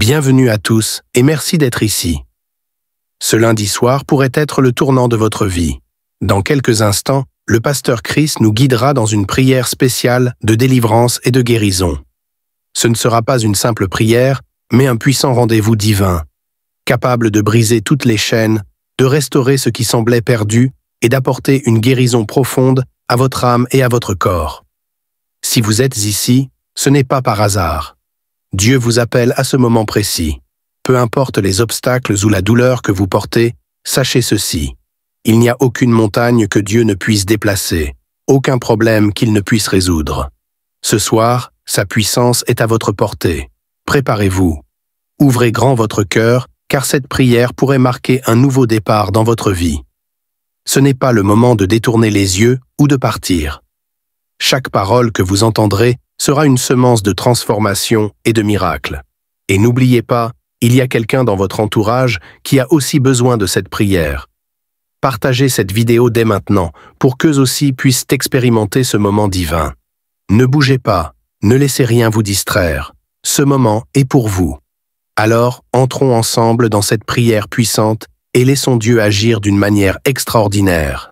Bienvenue à tous et merci d'être ici. Ce lundi soir pourrait être le tournant de votre vie. Dans quelques instants, le pasteur Chris nous guidera dans une prière spéciale de délivrance et de guérison. Ce ne sera pas une simple prière, mais un puissant rendez-vous divin, capable de briser toutes les chaînes, de restaurer ce qui semblait perdu et d'apporter une guérison profonde à votre âme et à votre corps. Si vous êtes ici, ce n'est pas par hasard. Dieu vous appelle à ce moment précis. Peu importe les obstacles ou la douleur que vous portez, sachez ceci. Il n'y a aucune montagne que Dieu ne puisse déplacer, aucun problème qu'il ne puisse résoudre. Ce soir, sa puissance est à votre portée. Préparez-vous. Ouvrez grand votre cœur, car cette prière pourrait marquer un nouveau départ dans votre vie. Ce n'est pas le moment de détourner les yeux ou de partir. Chaque parole que vous entendrez sera une semence de transformation et de miracle. Et n'oubliez pas, il y a quelqu'un dans votre entourage qui a aussi besoin de cette prière. Partagez cette vidéo dès maintenant pour qu'eux aussi puissent expérimenter ce moment divin. Ne bougez pas, ne laissez rien vous distraire. Ce moment est pour vous. Alors, entrons ensemble dans cette prière puissante et laissons Dieu agir d'une manière extraordinaire.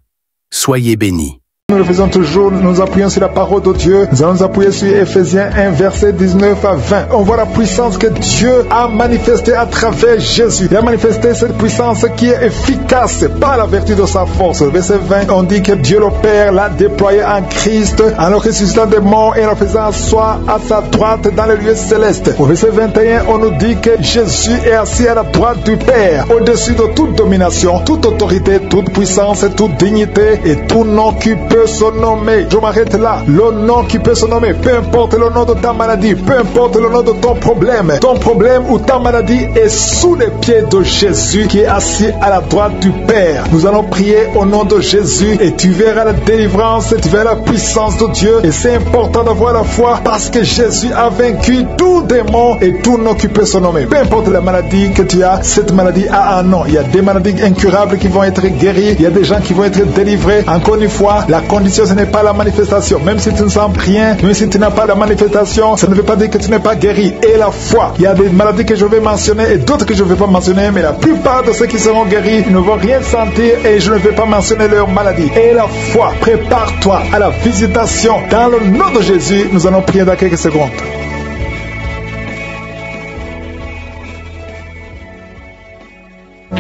Soyez bénis. Nous le faisons toujours, nous appuyons sur la parole de Dieu. Nous allons nous appuyer sur Ephésiens 1, verset 19 à 20. On voit la puissance que Dieu a manifestée à travers Jésus. Il a manifesté cette puissance qui est efficace par la vertu de sa force. Verset 20, on dit que Dieu le Père l'a déployé en Christ, en le ressuscitant des morts et en le faisant asseoir à sa droite dans les lieux célestes. Au verset 21, on nous dit que Jésus est assis à la droite du Père, au-dessus de toute domination, toute autorité, toute puissance, toute dignité et tout nom qui peut se nommer. Je m'arrête là. Le nom qui peut se nommer, peu importe le nom de ta maladie, peu importe le nom de ton problème ou ta maladie est sous les pieds de Jésus qui est assis à la droite du Père. Nous allons prier au nom de Jésus et tu verras la délivrance, tu verras la puissance de Dieu. Et c'est important d'avoir la foi parce que Jésus a vaincu tout démon et tout nom qui peut se nommer. Peu importe la maladie que tu as, cette maladie a un nom. Il y a des maladies incurables qui vont être guéries, il y a des gens qui vont être délivrés. Encore une fois, la condition, ce n'est pas la manifestation. Même si tu ne sens rien, même si tu n'as pas la manifestation, ça ne veut pas dire que tu n'es pas guéri. Et la foi, il y a des maladies que je vais mentionner et d'autres que je ne vais pas mentionner, mais la plupart de ceux qui seront guéris ne vont rien sentir et je ne vais pas mentionner leur maladie. Et la foi, prépare-toi à la visitation. Dans le nom de Jésus, nous allons prier dans quelques secondes.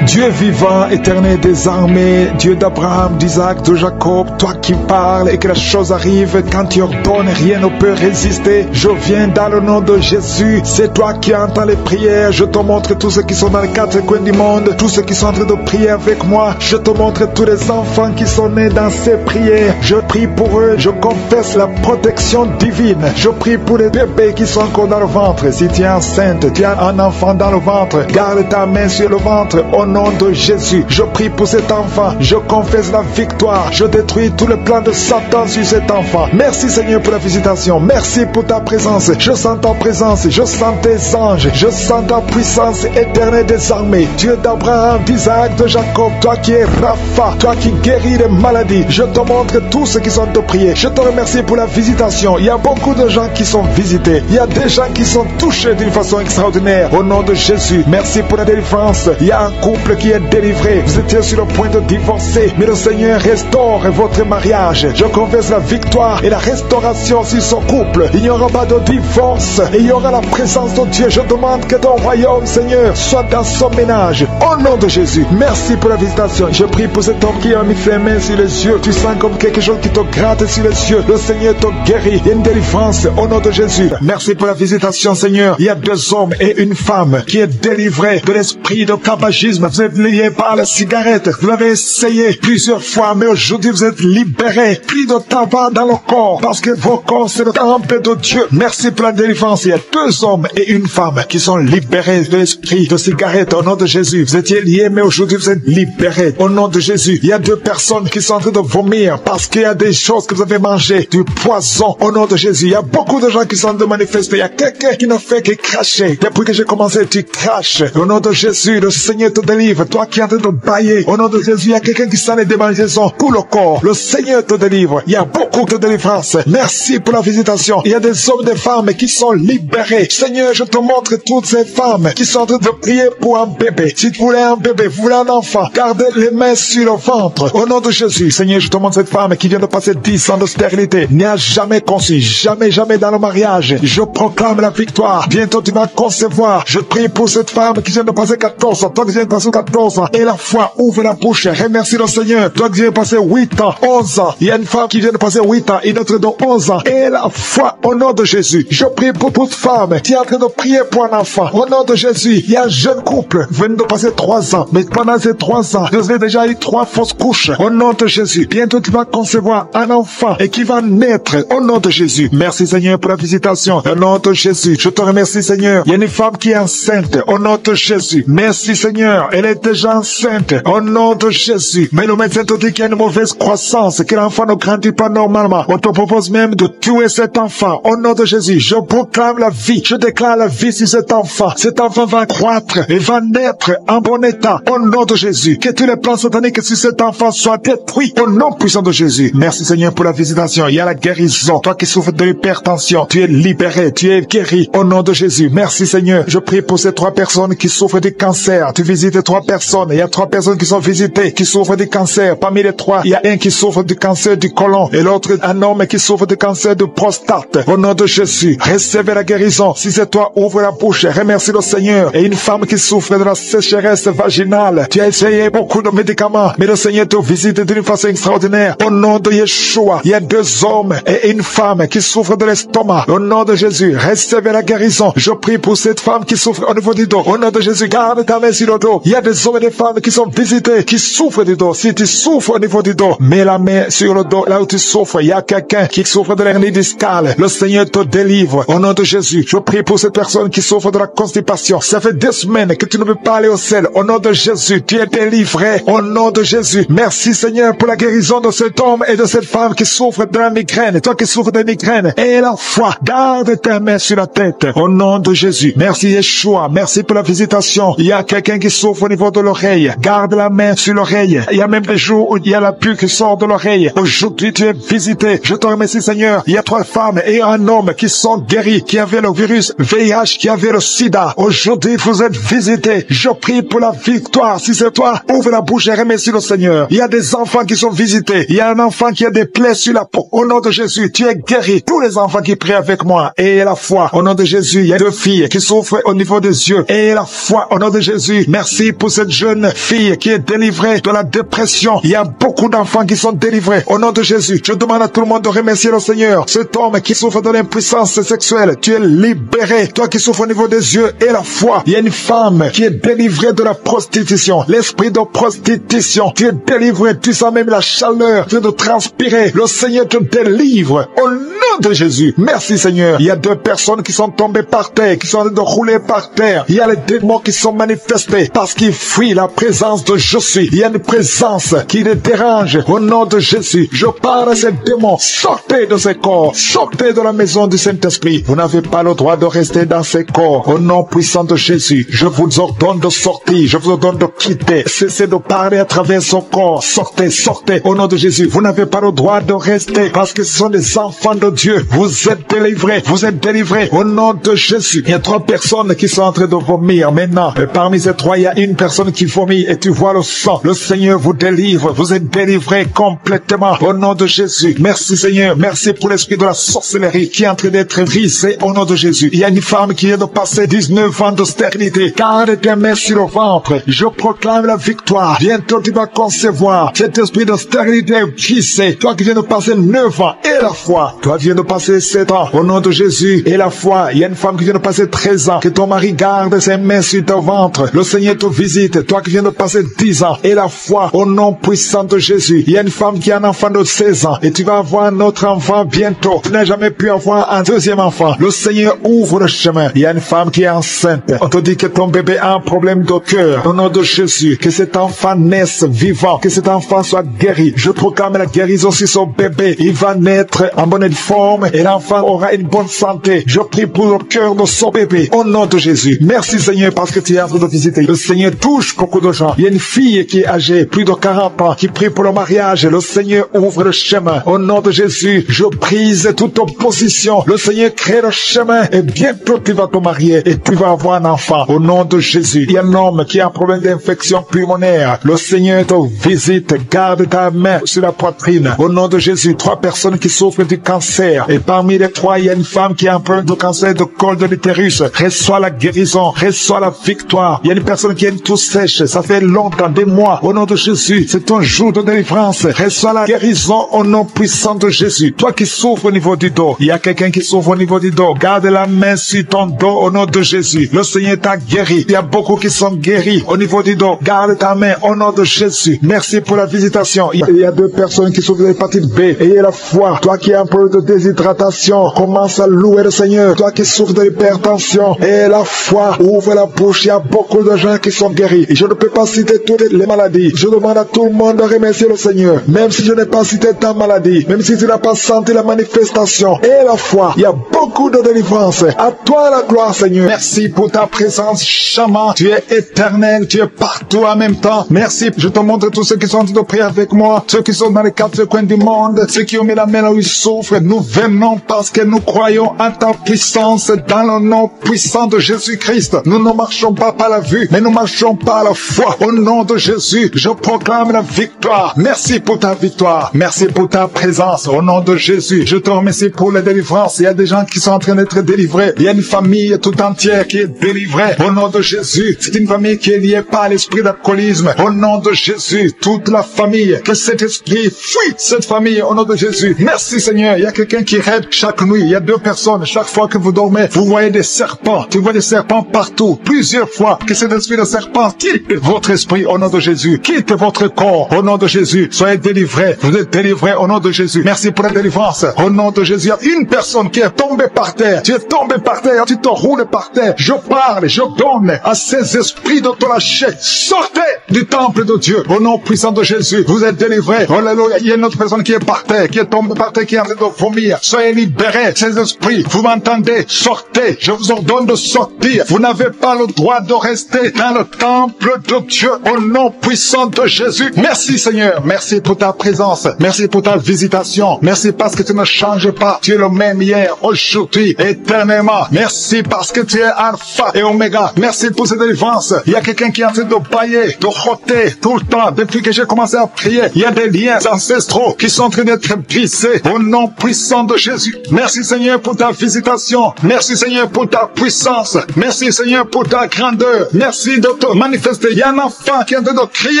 Dieu vivant, éternel des armées, Dieu d'Abraham, d'Isaac, de Jacob, toi qui parles et que la chose arrive, quand tu ordonnes, rien ne peut résister. Je viens dans le nom de Jésus, c'est toi qui entends les prières. Je te montre tous ceux qui sont dans les quatre coins du monde, tous ceux qui sont en train de prier avec moi. Je te montre tous les enfants qui sont nés dans ces prières. Je prie pour eux, je confesse la protection divine. Je prie pour les bébés qui sont encore dans le ventre. Si tu es enceinte, tu as un enfant dans le ventre, garde ta main sur le ventre. Au nom de Jésus, je prie pour cet enfant, je confesse la victoire, je détruis tout le plan de Satan sur cet enfant. Merci Seigneur pour la visitation, merci pour ta présence, je sens ta présence, je sens tes anges, je sens ta puissance éternelle des armées, Dieu d'Abraham, d'Isaac, de Jacob, toi qui es Rapha, toi qui guéris les maladies, je te montre tous ceux qui sont de prier, je te remercie pour la visitation. Il y a beaucoup de gens qui sont visités, il y a des gens qui sont touchés d'une façon extraordinaire. Au nom de Jésus, merci pour la délivrance. Il y a un couple qui est délivré, vous étiez sur le point de divorcer, mais le Seigneur restaure votre mariage. Je confesse la victoire et la restauration sur son couple. Il n'y aura pas de divorce et il y aura la présence de Dieu. Je demande que ton royaume, Seigneur, soit dans son ménage. Au nom de Jésus, merci pour la visitation. Je prie pour cet homme qui a mis ses mains sur les yeux. Tu sens comme quelque chose qui te gratte sur les yeux. Le Seigneur te guérit. Il y a une délivrance au nom de Jésus. Merci pour la visitation, Seigneur. Il y a 2 hommes et une femme qui est délivrée de l'esprit de tabagisme. Vous êtes liés par la cigarette. Vous l'avez essayé plusieurs fois, mais aujourd'hui vous êtes libérés. Plus de tabac dans le corps, parce que vos corps c'est le temple de Dieu. Merci pour la délivrance. Il y a 2 hommes et une femme qui sont libérés de l'esprit de cigarette au nom de Jésus. Vous étiez liés, mais aujourd'hui vous êtes libérés au nom de Jésus. Il y a 2 personnes qui sont en train de vomir parce qu'il y a des choses que vous avez mangées, du poison au nom de Jésus. Il y a beaucoup de gens qui sont en train de manifester. Il y a quelqu'un qui ne fait que cracher. Depuis que j'ai commencé, tu craches. Au nom de Jésus, le Seigneur te délivre. délivre. Toi qui es en train de bailler. Au nom de Jésus, il y a quelqu'un qui s'en est démangeaison pour le corps. Le Seigneur te délivre. Il y a beaucoup de délivrance. Merci pour la visitation. Il y a des hommes et des femmes qui sont libérés. Seigneur, je te montre toutes ces femmes qui sont en train de prier pour un bébé. Si tu voulais un bébé, vous voulez un enfant, gardez les mains sur le ventre. Au nom de Jésus, Seigneur, je te montre cette femme qui vient de passer 10 ans de stérilité, n'a jamais conçu, jamais dans le mariage. Je proclame la victoire. Bientôt tu vas concevoir. Je prie pour cette femme qui vient de passer 14 ans. Toi qui viens de passer 14 ans. Et la foi, ouvre la bouche. Remercie le Seigneur. Toi qui viens de passer 8 ans, 11 ans. Il y a une femme qui vient de passer 8 ans, une autre de 11 ans. Et la foi, au nom de Jésus. Je prie pour toute femme qui est en train de prier pour un enfant. Au nom de Jésus, il y a un jeune couple venu de passer 3 ans. Mais pendant ces 3 ans, vous avez déjà eu 3 fausses couches. Au nom de Jésus, bientôt tu vas concevoir un enfant et qui va naître. Au nom de Jésus. Merci Seigneur pour la visitation. Au nom de Jésus. Je te remercie Seigneur. Il y a une femme qui est enceinte. Au nom de Jésus. Merci Seigneur. Elle est déjà enceinte. Au nom de Jésus. Mais le médecin te dit qu'il y a une mauvaise croissance, que l'enfant ne grandit pas normalement. On te propose même de tuer cet enfant. Au nom de Jésus. Je proclame la vie. Je déclare la vie sur cet enfant. Cet enfant va croître et va naître en bon état. Au nom de Jésus. Que tous les plans sataniques sur cet enfant soient détruits. Au nom puissant de Jésus. Merci Seigneur pour la visitation. Il y a la guérison. Toi qui souffres de l'hypertension, tu es libéré, tu es guéri. Au nom de Jésus. Merci Seigneur. Je prie pour ces 3 personnes qui souffrent du cancer. Tu visites 3 personnes. Il y a 3 personnes qui sont visitées, qui souffrent du cancer. Parmi les 3, il y a un qui souffre du cancer du côlon et l'autre un homme qui souffre du cancer de prostate. Au nom de Jésus. Recevez la guérison. Si c'est toi, ouvre la bouche. Remercie le Seigneur. Et une femme qui souffre de la sécheresse vaginale. Tu as essayé beaucoup de médicaments, mais le Seigneur te visite d'une façon extraordinaire. Au nom de Yeshua, il y a 2 hommes et une femme qui souffrent de l'estomac. Au nom de Jésus, recevez la guérison. Je prie pour cette femme qui souffre au niveau du dos. Au nom de Jésus, garde ta main sur le dos. Il y a des hommes et des femmes qui sont visités, qui souffrent du dos. Si tu souffres au niveau du dos, mets la main sur le dos, là où tu souffres. Il y a quelqu'un qui souffre de l'hernie discale. Le Seigneur te délivre. Au nom de Jésus, je prie pour cette personne qui souffre de la constipation. Ça fait 2 semaines que tu ne peux pas aller au ciel. Au nom de Jésus, tu es délivré. Au nom de Jésus, merci Seigneur pour la guérison de cet homme et de cette femme qui souffre de la migraine. Toi qui souffres de migraine, et la foi, garde ta main sur la tête. Au nom de Jésus, merci Yeshua, merci pour la visitation. Il y a quelqu'un qui souffre au niveau de l'oreille. Garde la main sur l'oreille. Il y a même des jours où il y a la pluie qui sort de l'oreille. Aujourd'hui, tu es visité. Je te remercie Seigneur. Il y a 3 femmes et un homme qui sont guéris, qui avaient le virus VIH, qui avaient le sida. Aujourd'hui, vous êtes visités. Je prie pour la victoire. Si c'est toi, ouvre la bouche et remercie le Seigneur. Il y a des enfants qui sont visités. Il y a un enfant qui a des plaies sur la peau. Au nom de Jésus, tu es guéri. Tous les enfants qui prient avec moi, et la foi. Au nom de Jésus, il y a 2 filles qui souffrent au niveau des yeux. Et la foi, au nom de Jésus. Merci pour cette jeune fille qui est délivrée de la dépression. Il y a beaucoup d'enfants qui sont délivrés. Au nom de Jésus, je demande à tout le monde de remercier le Seigneur. Cet homme qui souffre de l'impuissance sexuelle, tu es libéré. Toi qui souffres au niveau des yeux, et la foi. Il y a une femme qui est délivrée de la prostitution. L'esprit de prostitution. Tu es délivré. Tu sens même la chaleur. Tu es de transpirer. Le Seigneur te délivre. Au nom de Jésus. Merci Seigneur. Il y a 2 personnes qui sont tombées par terre, qui sont en train de rouler par terre. Il y a les démons qui sont manifestés parce qu'ils fuient la présence de je suis. Il y a une présence qui les dérange. Au nom de Jésus, je parle à ces démons. Sortez de ces corps. Sortez de la maison du Saint-Esprit. Vous n'avez pas le droit de rester dans ces corps. Au nom puissant de Jésus, je vous ordonne de sortir. Je vous ordonne de quitter. Cessez de parler à travers son corps. Sortez, sortez. Au nom de Jésus, vous n'avez pas le droit de rester parce que ce sont des enfants de Dieu. Vous êtes délivrés. Vous êtes délivrés. Au nom de Jésus. Il y a 3 personnes qui sont en train de vomir maintenant. Et parmi ces 3, il y a une personne qui vomit et tu vois le sang. Le Seigneur vous délivre. Vous êtes délivrés complètement. Au nom de Jésus. Merci Seigneur. Merci pour l'esprit de la sorcellerie qui est en train d'être brisé au nom de Jésus. Il y a une femme qui vient de passer 19 ans de stérilité. Garde tes mains sur le ventre. Je proclame la victoire. Bientôt tu vas concevoir. Cet esprit de stérilité est brisé. Toi qui viens de passer 9 ans et la foi. Toi viens de passer 7 ans. Au nom de Jésus et la foi. Il y a une femme qui vient de passer 13 ans. Que ton mari garde ses mains sur ton ventre. Le Seigneur te visite. Toi qui viens de passer 10 ans et la foi. Au nom puissant de Jésus. Il y a une femme qui a un enfant de 16 ans. Et tu vas avoir un autre enfant bientôt. Tu n'as jamais pu avoir un 2e enfant. Le Seigneur ouvre le chemin. Il y a une femme qui est enceinte. On te dit que ton bébé a un problème de cœur. Au nom de Jésus. Que cet enfant naisse vivant. Que cet enfant soit guéri. Je proclame la guérison sur son bébé. Il va naître en bonne forme et l'enfant aura une bonne santé. Je prie pour le cœur de son bébé. Au nom de Jésus. Merci Seigneur parce que tu es en train de visiter. Le Seigneur Seigneur, touche beaucoup de gens. Il y a une fille qui est âgée, plus de 40 ans, qui prie pour le mariage. Le Seigneur ouvre le chemin. Au nom de Jésus, je brise toute opposition. Le Seigneur crée le chemin et bientôt tu vas te marier et tu vas avoir un enfant. Au nom de Jésus, il y a un homme qui a un problème d'infection pulmonaire. Le Seigneur te visite. Garde ta main sur la poitrine. Au nom de Jésus, 3 personnes qui souffrent du cancer. Et parmi les 3, il y a une femme qui a un problème de cancer de col de l'utérus. Reçois la guérison. Reçois la victoire. Il y a une personne qui a une toux sèche. Ça fait longtemps, des mois. Au nom de Jésus, c'est ton jour de délivrance. Reçois la guérison au nom puissant de Jésus. Toi qui souffres au niveau du dos, il y a quelqu'un qui souffre au niveau du dos. Garde la main sur ton dos au nom de Jésus. Le Seigneur t'a guéri. Il y a beaucoup qui sont guéris au niveau du dos. Garde ta main au nom de Jésus. Merci pour la visitation. Il y a 2 personnes qui souffrent de l'hépatite B. Ayez la foi. Toi qui as un problème de déshydratation, commence à louer le Seigneur. Toi qui souffres de l'hypertension, ayez la foi. Ouvre la bouche. Il y a beaucoup de gens qui sont guéris. Je ne peux pas citer toutes les maladies. Je demande à tout le monde de remercier le Seigneur. Même si je n'ai pas cité ta maladie, même si tu n'as pas senti la manifestation, et la foi, il y a beaucoup de délivrance. À toi la gloire, Seigneur. Merci pour ta présence, Shama. Tu es éternel, tu es partout en même temps. Merci. Je te montre tous ceux qui sont en train de prier avec moi, ceux qui sont dans les 4 coins du monde, ceux qui ont mis la main là où ils souffrent. Nous venons parce que nous croyons en ta puissance dans le nom puissant de Jésus-Christ. Nous ne marchons pas par la vue, mais nous marchons par la foi. Au nom de Jésus, je proclame la victoire. Merci pour ta victoire. Merci pour ta présence. Au nom de Jésus, je te remercie pour la délivrance. Il y a des gens qui sont en train d'être délivrés. Il y a une famille tout entière qui est délivrée. Au nom de Jésus, c'est une famille qui est liée par l'esprit d'alcoolisme. Au nom de Jésus, toute la famille, que cet esprit fuit cette famille au nom de Jésus. Merci Seigneur. Il y a quelqu'un qui rêve chaque nuit. Il y a 2 personnes. Chaque fois que vous dormez, vous voyez des serpents. Tu vois des serpents partout. Plusieurs fois que cet esprit de serpent quitte votre esprit au nom de Jésus. Quitte votre corps au nom de Jésus. Soyez délivrés. Vous êtes délivrés au nom de Jésus. Merci pour la délivrance. Au nom de Jésus, il y a une personne qui est tombée par terre. Tu es tombé par terre. Tu te roules par terre. Je parle, je donne à ces esprits de te lâcher. Sortez du temple de Dieu. Au nom puissant de Jésus, vous êtes délivrés. Alléluia. Il y a une autre personne qui est par terre, qui est tombée par terre, qui est en train de vomir. Soyez libérés. Ces esprits, vous m'entendez? Sortez. Je vous ordonne de sortir. Vous n'avez pas le droit de rester dans le temple de Dieu. Au nom puissant de Jésus. Merci Seigneur. Merci pour ta présence. Merci pour ta visitation. Merci parce que tu ne changes pas. Tu es le même hier, aujourd'hui, éternellement. Merci parce que tu es Alpha et Oméga. Merci pour cette délivrance. Il y a quelqu'un qui est en train de bailler, de roter tout le temps. Depuis que j'ai commencé à prier, il y a des liens ancestraux qui sont en train d'être brisés. Au nom puissant de Jésus. Merci Seigneur pour ta visitation. Merci Seigneur pour ta puissance. Merci Seigneur pour ta grandeur. Merci de te manifester. Il y a un enfant qui est en train de crier,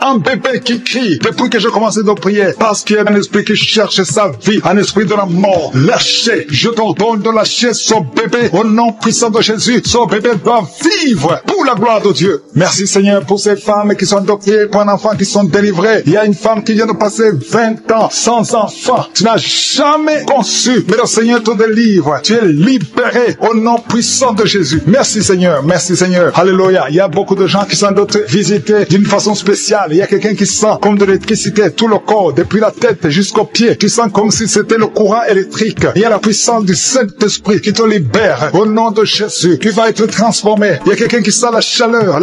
un bébé qui crie. Depuis que j'ai commencé de prier, parce qu'il y a un esprit qui cherche sa vie, un esprit de la mort. Lâchez. Je t'ordonne de lâcher son bébé. Au nom puissant de Jésus, son bébé doit vivre pour la gloire de Dieu. Merci Seigneur pour ces femmes qui sont adoptées, pour un enfant qui sont délivrés. Il y a une femme qui vient de passer 20 ans sans enfant. Tu n'as jamais conçu, mais le Seigneur te délivre. Tu es libéré au nom puissant de Jésus. Merci Seigneur. Merci Seigneur. Alléluia. Il y a beaucoup de gens qui sont visités d'une façon spéciale. Il y a quelqu'un qui sent comme de l'électricité tout le corps, depuis la tête jusqu'aux pieds. Tu sens comme si c'était le courant électrique. Il y a la puissance du Saint-Esprit qui te libère. Au nom de Jésus, tu vas être transformé. Il y a quelqu'un qui sent la chaleur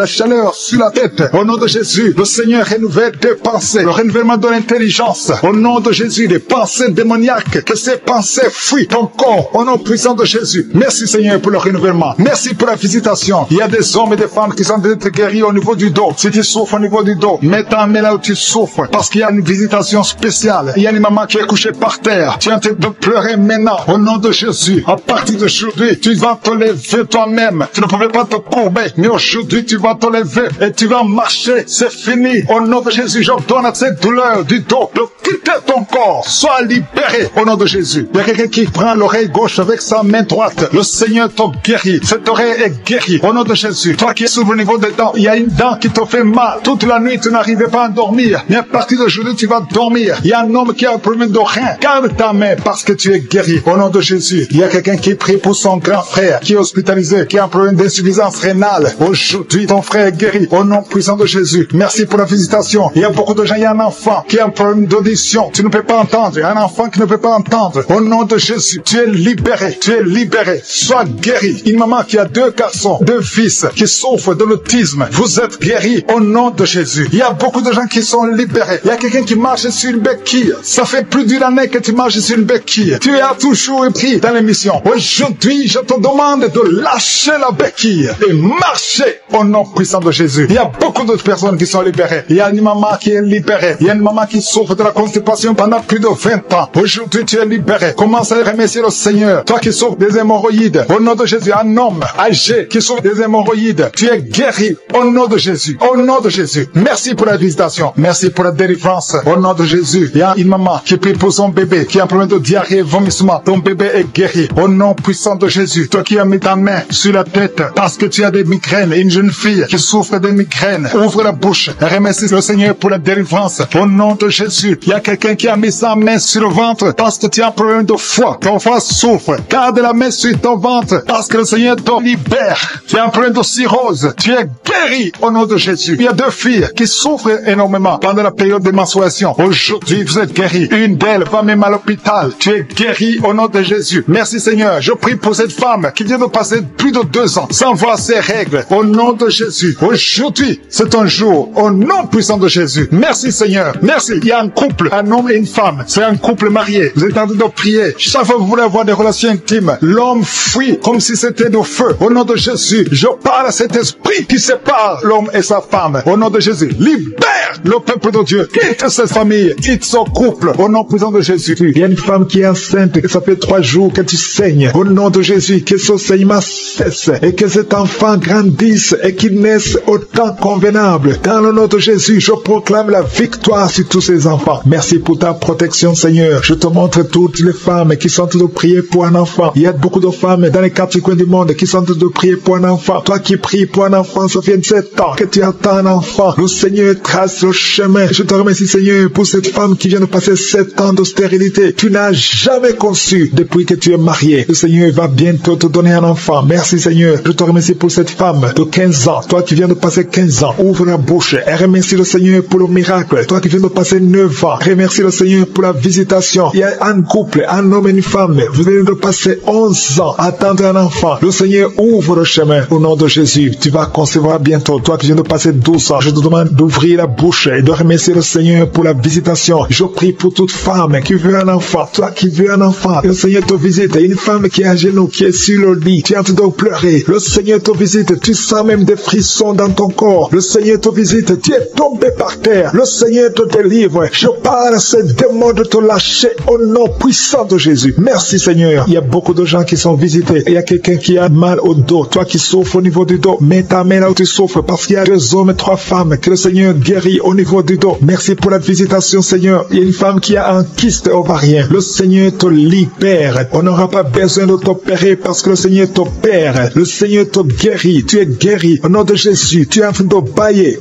sur la tête. Au nom de Jésus, le Seigneur renouvelle tes pensées, le renouvellement de l'intelligence. Au nom de Jésus, les pensées démoniaques, que ces pensées fuient ton corps. Au nom puissant de Jésus. Merci Seigneur pour le renouvellement. Merci pour la visitation. Il y a des hommes et des femmes qui sont d'être guéris au niveau du dos. Si tu souffres au niveau du dos, mets ta main là où tu souffres, parce qu'il y a une visitation spéciale. Il y a une maman qui est couchée par terre. Tu es en train de pleurer maintenant. Au nom de Jésus, à partir d'aujourd'hui, tu vas te lever toi-même. Tu ne pouvais pas te courber, mais aujourd'hui tu vas te lever et tu vas marcher. C'est fini. Au nom de Jésus, je donne à cette douleur du dos de quitter ton corps. Sois libéré au nom de Jésus. Il y a quelqu'un qui prend l'oreille gauche avec sa main droite. Le Seigneur te guérit. Cette oreille est guérie au nom de Jésus. Toi qui es sur le niveau des dents, il y a une dent qui te fait mal. Toute la nuit, tu n'arrivais pas à dormir. Mais à partir d'aujourd'hui, tu vas dormir. Il y a un homme qui a un problème de rein. Garde ta main parce que tu es guéri au nom de Jésus. Il y a quelqu'un qui prie pour son grand frère qui est hospitalisé, qui a un problème d'insuffisance rénale. Aujourd'hui, ton frère est guéri au nom puissant de Jésus. Merci pour la visitation. Il y a beaucoup de gens, il y a un enfant qui a un problème d'audition. Tu ne peux pas entendre. Un enfant qui ne peut pas entendre. Au nom de Jésus, tu es libéré. Tu es libéré. Sois guéri. Une maman qui a 2 garçons, 2 fils qui souffrent de l'autisme. rhumatisme, vous êtes guéris au nom de Jésus. Il y a beaucoup de gens qui sont libérés. Il y a quelqu'un qui marche sur une béquille. Ça fait plus d'une année que tu marches sur une béquille. Tu as toujours pris dans l'émission. Aujourd'hui, je te demande de lâcher la béquille et marcher au nom puissant de Jésus. Il y a beaucoup d'autres personnes qui sont libérées. Il y a une maman qui est libérée. Il y a une maman qui souffre de la constipation pendant plus de 20 ans. Aujourd'hui, tu es libéré. Commence à remercier le Seigneur. Toi qui souffres des hémorroïdes, au nom de Jésus, un homme âgé qui souffre des hémorroïdes, tu es guéri au nom de Jésus. Au nom de Jésus. Merci pour la visitation. Merci pour la délivrance. Au nom de Jésus. Il y a une maman qui prie pour son bébé, qui a un problème de diarrhée, vomissement. Ton bébé est guéri. Au nom puissant de Jésus. Toi qui as mis ta main sur la tête parce que tu as des migraines, une jeune fille qui souffre de migraines, ouvre la bouche et remercie le Seigneur pour la délivrance. Au nom de Jésus. Il y a quelqu'un qui a mis sa main sur le ventre parce que tu as un problème de foie. Ton foie souffre. Garde la main sur ton ventre parce que le Seigneur te libère. Tu as un problème de cirrhose. Tu es guéri au nom de Jésus. Il y a 2 filles qui souffrent énormément pendant la période de menstruation. Aujourd'hui, vous êtes guéris. Une d'elles va même à l'hôpital. Tu es guéri au nom de Jésus. Merci Seigneur. Je prie pour cette femme qui vient de passer plus de 2 ans sans voir ses règles. Au nom de Jésus. Aujourd'hui, c'est un jour. Au nom puissant de Jésus. Merci Seigneur. Merci. Il y a un couple, un homme et une femme. C'est un couple marié. Vous êtes en train de prier. Chaque fois que vous voulez avoir des relations intimes, l'homme fuit comme si c'était de feu. Au nom de Jésus, je parle à cet esprit qui sépare l'homme et sa femme. Au nom de Jésus, libère le peuple de Dieu. Quitte cette famille, quitte son couple. Au nom puissant de Jésus. Il y a une femme qui est enceinte et ça fait 3 jours que tu saignes. Au nom de Jésus, que ce saignement cesse et que cet enfant grandisse et qu'il naisse au temps convenable. Dans le nom de Jésus, je proclame la victoire sur tous ces enfants. Merci pour ta protection, Seigneur. Je te montre toutes les femmes qui sont en train de prier pour un enfant. Il y a beaucoup de femmes dans les 4 coins du monde qui sont en train de prier pour un enfant. Toi qui pries pour un enfant, ça fait 7 ans que tu attends un enfant. Le Seigneur trace le chemin. Je te remercie, Seigneur, pour cette femme qui vient de passer 7 ans de stérilité. Tu n'as jamais conçu depuis que tu es marié. Le Seigneur va bientôt te donner un enfant. Merci, Seigneur. Je te remercie pour cette femme de 15 ans. Toi qui viens de passer 15 ans, ouvre la bouche et remercie le Seigneur pour le miracle. Toi qui viens de passer 9 ans, remercie le Seigneur pour la visitation. Il y a un couple, un homme et une femme. Vous venez de passer 11 ans à attendre un enfant. Le Seigneur ouvre le chemin au nom de Jésus. Tu vas concevoir bientôt. Toi qui viens de passer 12 ans, je te demande d'ouvrir la bouche et de remercier le Seigneur pour la visitation. Je prie pour toute femme qui veut un enfant. Toi qui veux un enfant, le Seigneur te visite. Une femme qui est à genoux, qui est sur le lit, tu es en train de pleurer. Le Seigneur te visite. Tu sens même des frissons dans ton corps. Le Seigneur te visite. Tu es tombé par terre. Le Seigneur te délivre. Je parle à ce démon de te lâcher au nom puissant de Jésus. Merci Seigneur. Il y a beaucoup de gens qui sont visités. Il y a quelqu'un qui a mal au dos. Toi qui souffres au niveau du dos, mets ta main là où tu souffres parce qu'il y a 2 hommes et 3 femmes que le Seigneur guérit au niveau du dos. Merci pour la visitation Seigneur. Il y a une femme qui a un kyste ovarien. Le Seigneur te libère. On n'aura pas besoin de t'opérer parce que le Seigneur t'opère. Le Seigneur te guérit. Tu es guéri. Au nom de Jésus, tu es en train de bailler.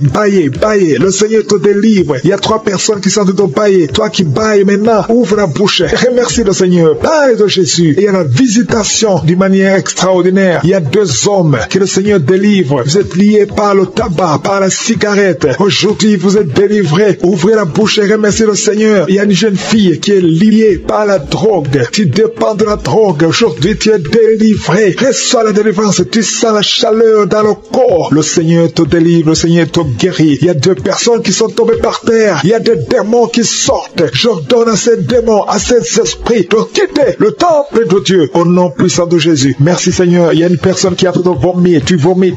Le Seigneur te délivre. Il y a 3 personnes qui sont en train de bailler. Toi qui bailles maintenant, ouvre la bouche. Remercie le Seigneur. Parle de Jésus. Et il y a la visitation d'une manière extraordinaire. Il y a 2 hommes que le Seigneur délivre. Vous êtes liés par le tabac, par la cigarette. Aujourd'hui, vous êtes délivrés. Ouvrez la bouche et remerciez le Seigneur. Il y a une jeune fille qui est liée par la drogue. Tu dépends de la drogue. Aujourd'hui, tu es délivré. Reçois la délivrance. Tu sens la chaleur dans le corps. Le Seigneur te délivre. Le Seigneur te guérit. Il y a 2 personnes qui sont tombées par terre. Il y a des démons qui sortent. J'ordonne à ces démons, à ces esprits de quitter le temple de Dieu au nom puissant de Jésus. Merci Seigneur. Il y a une personne qui a fait de vomir. Tu vomis.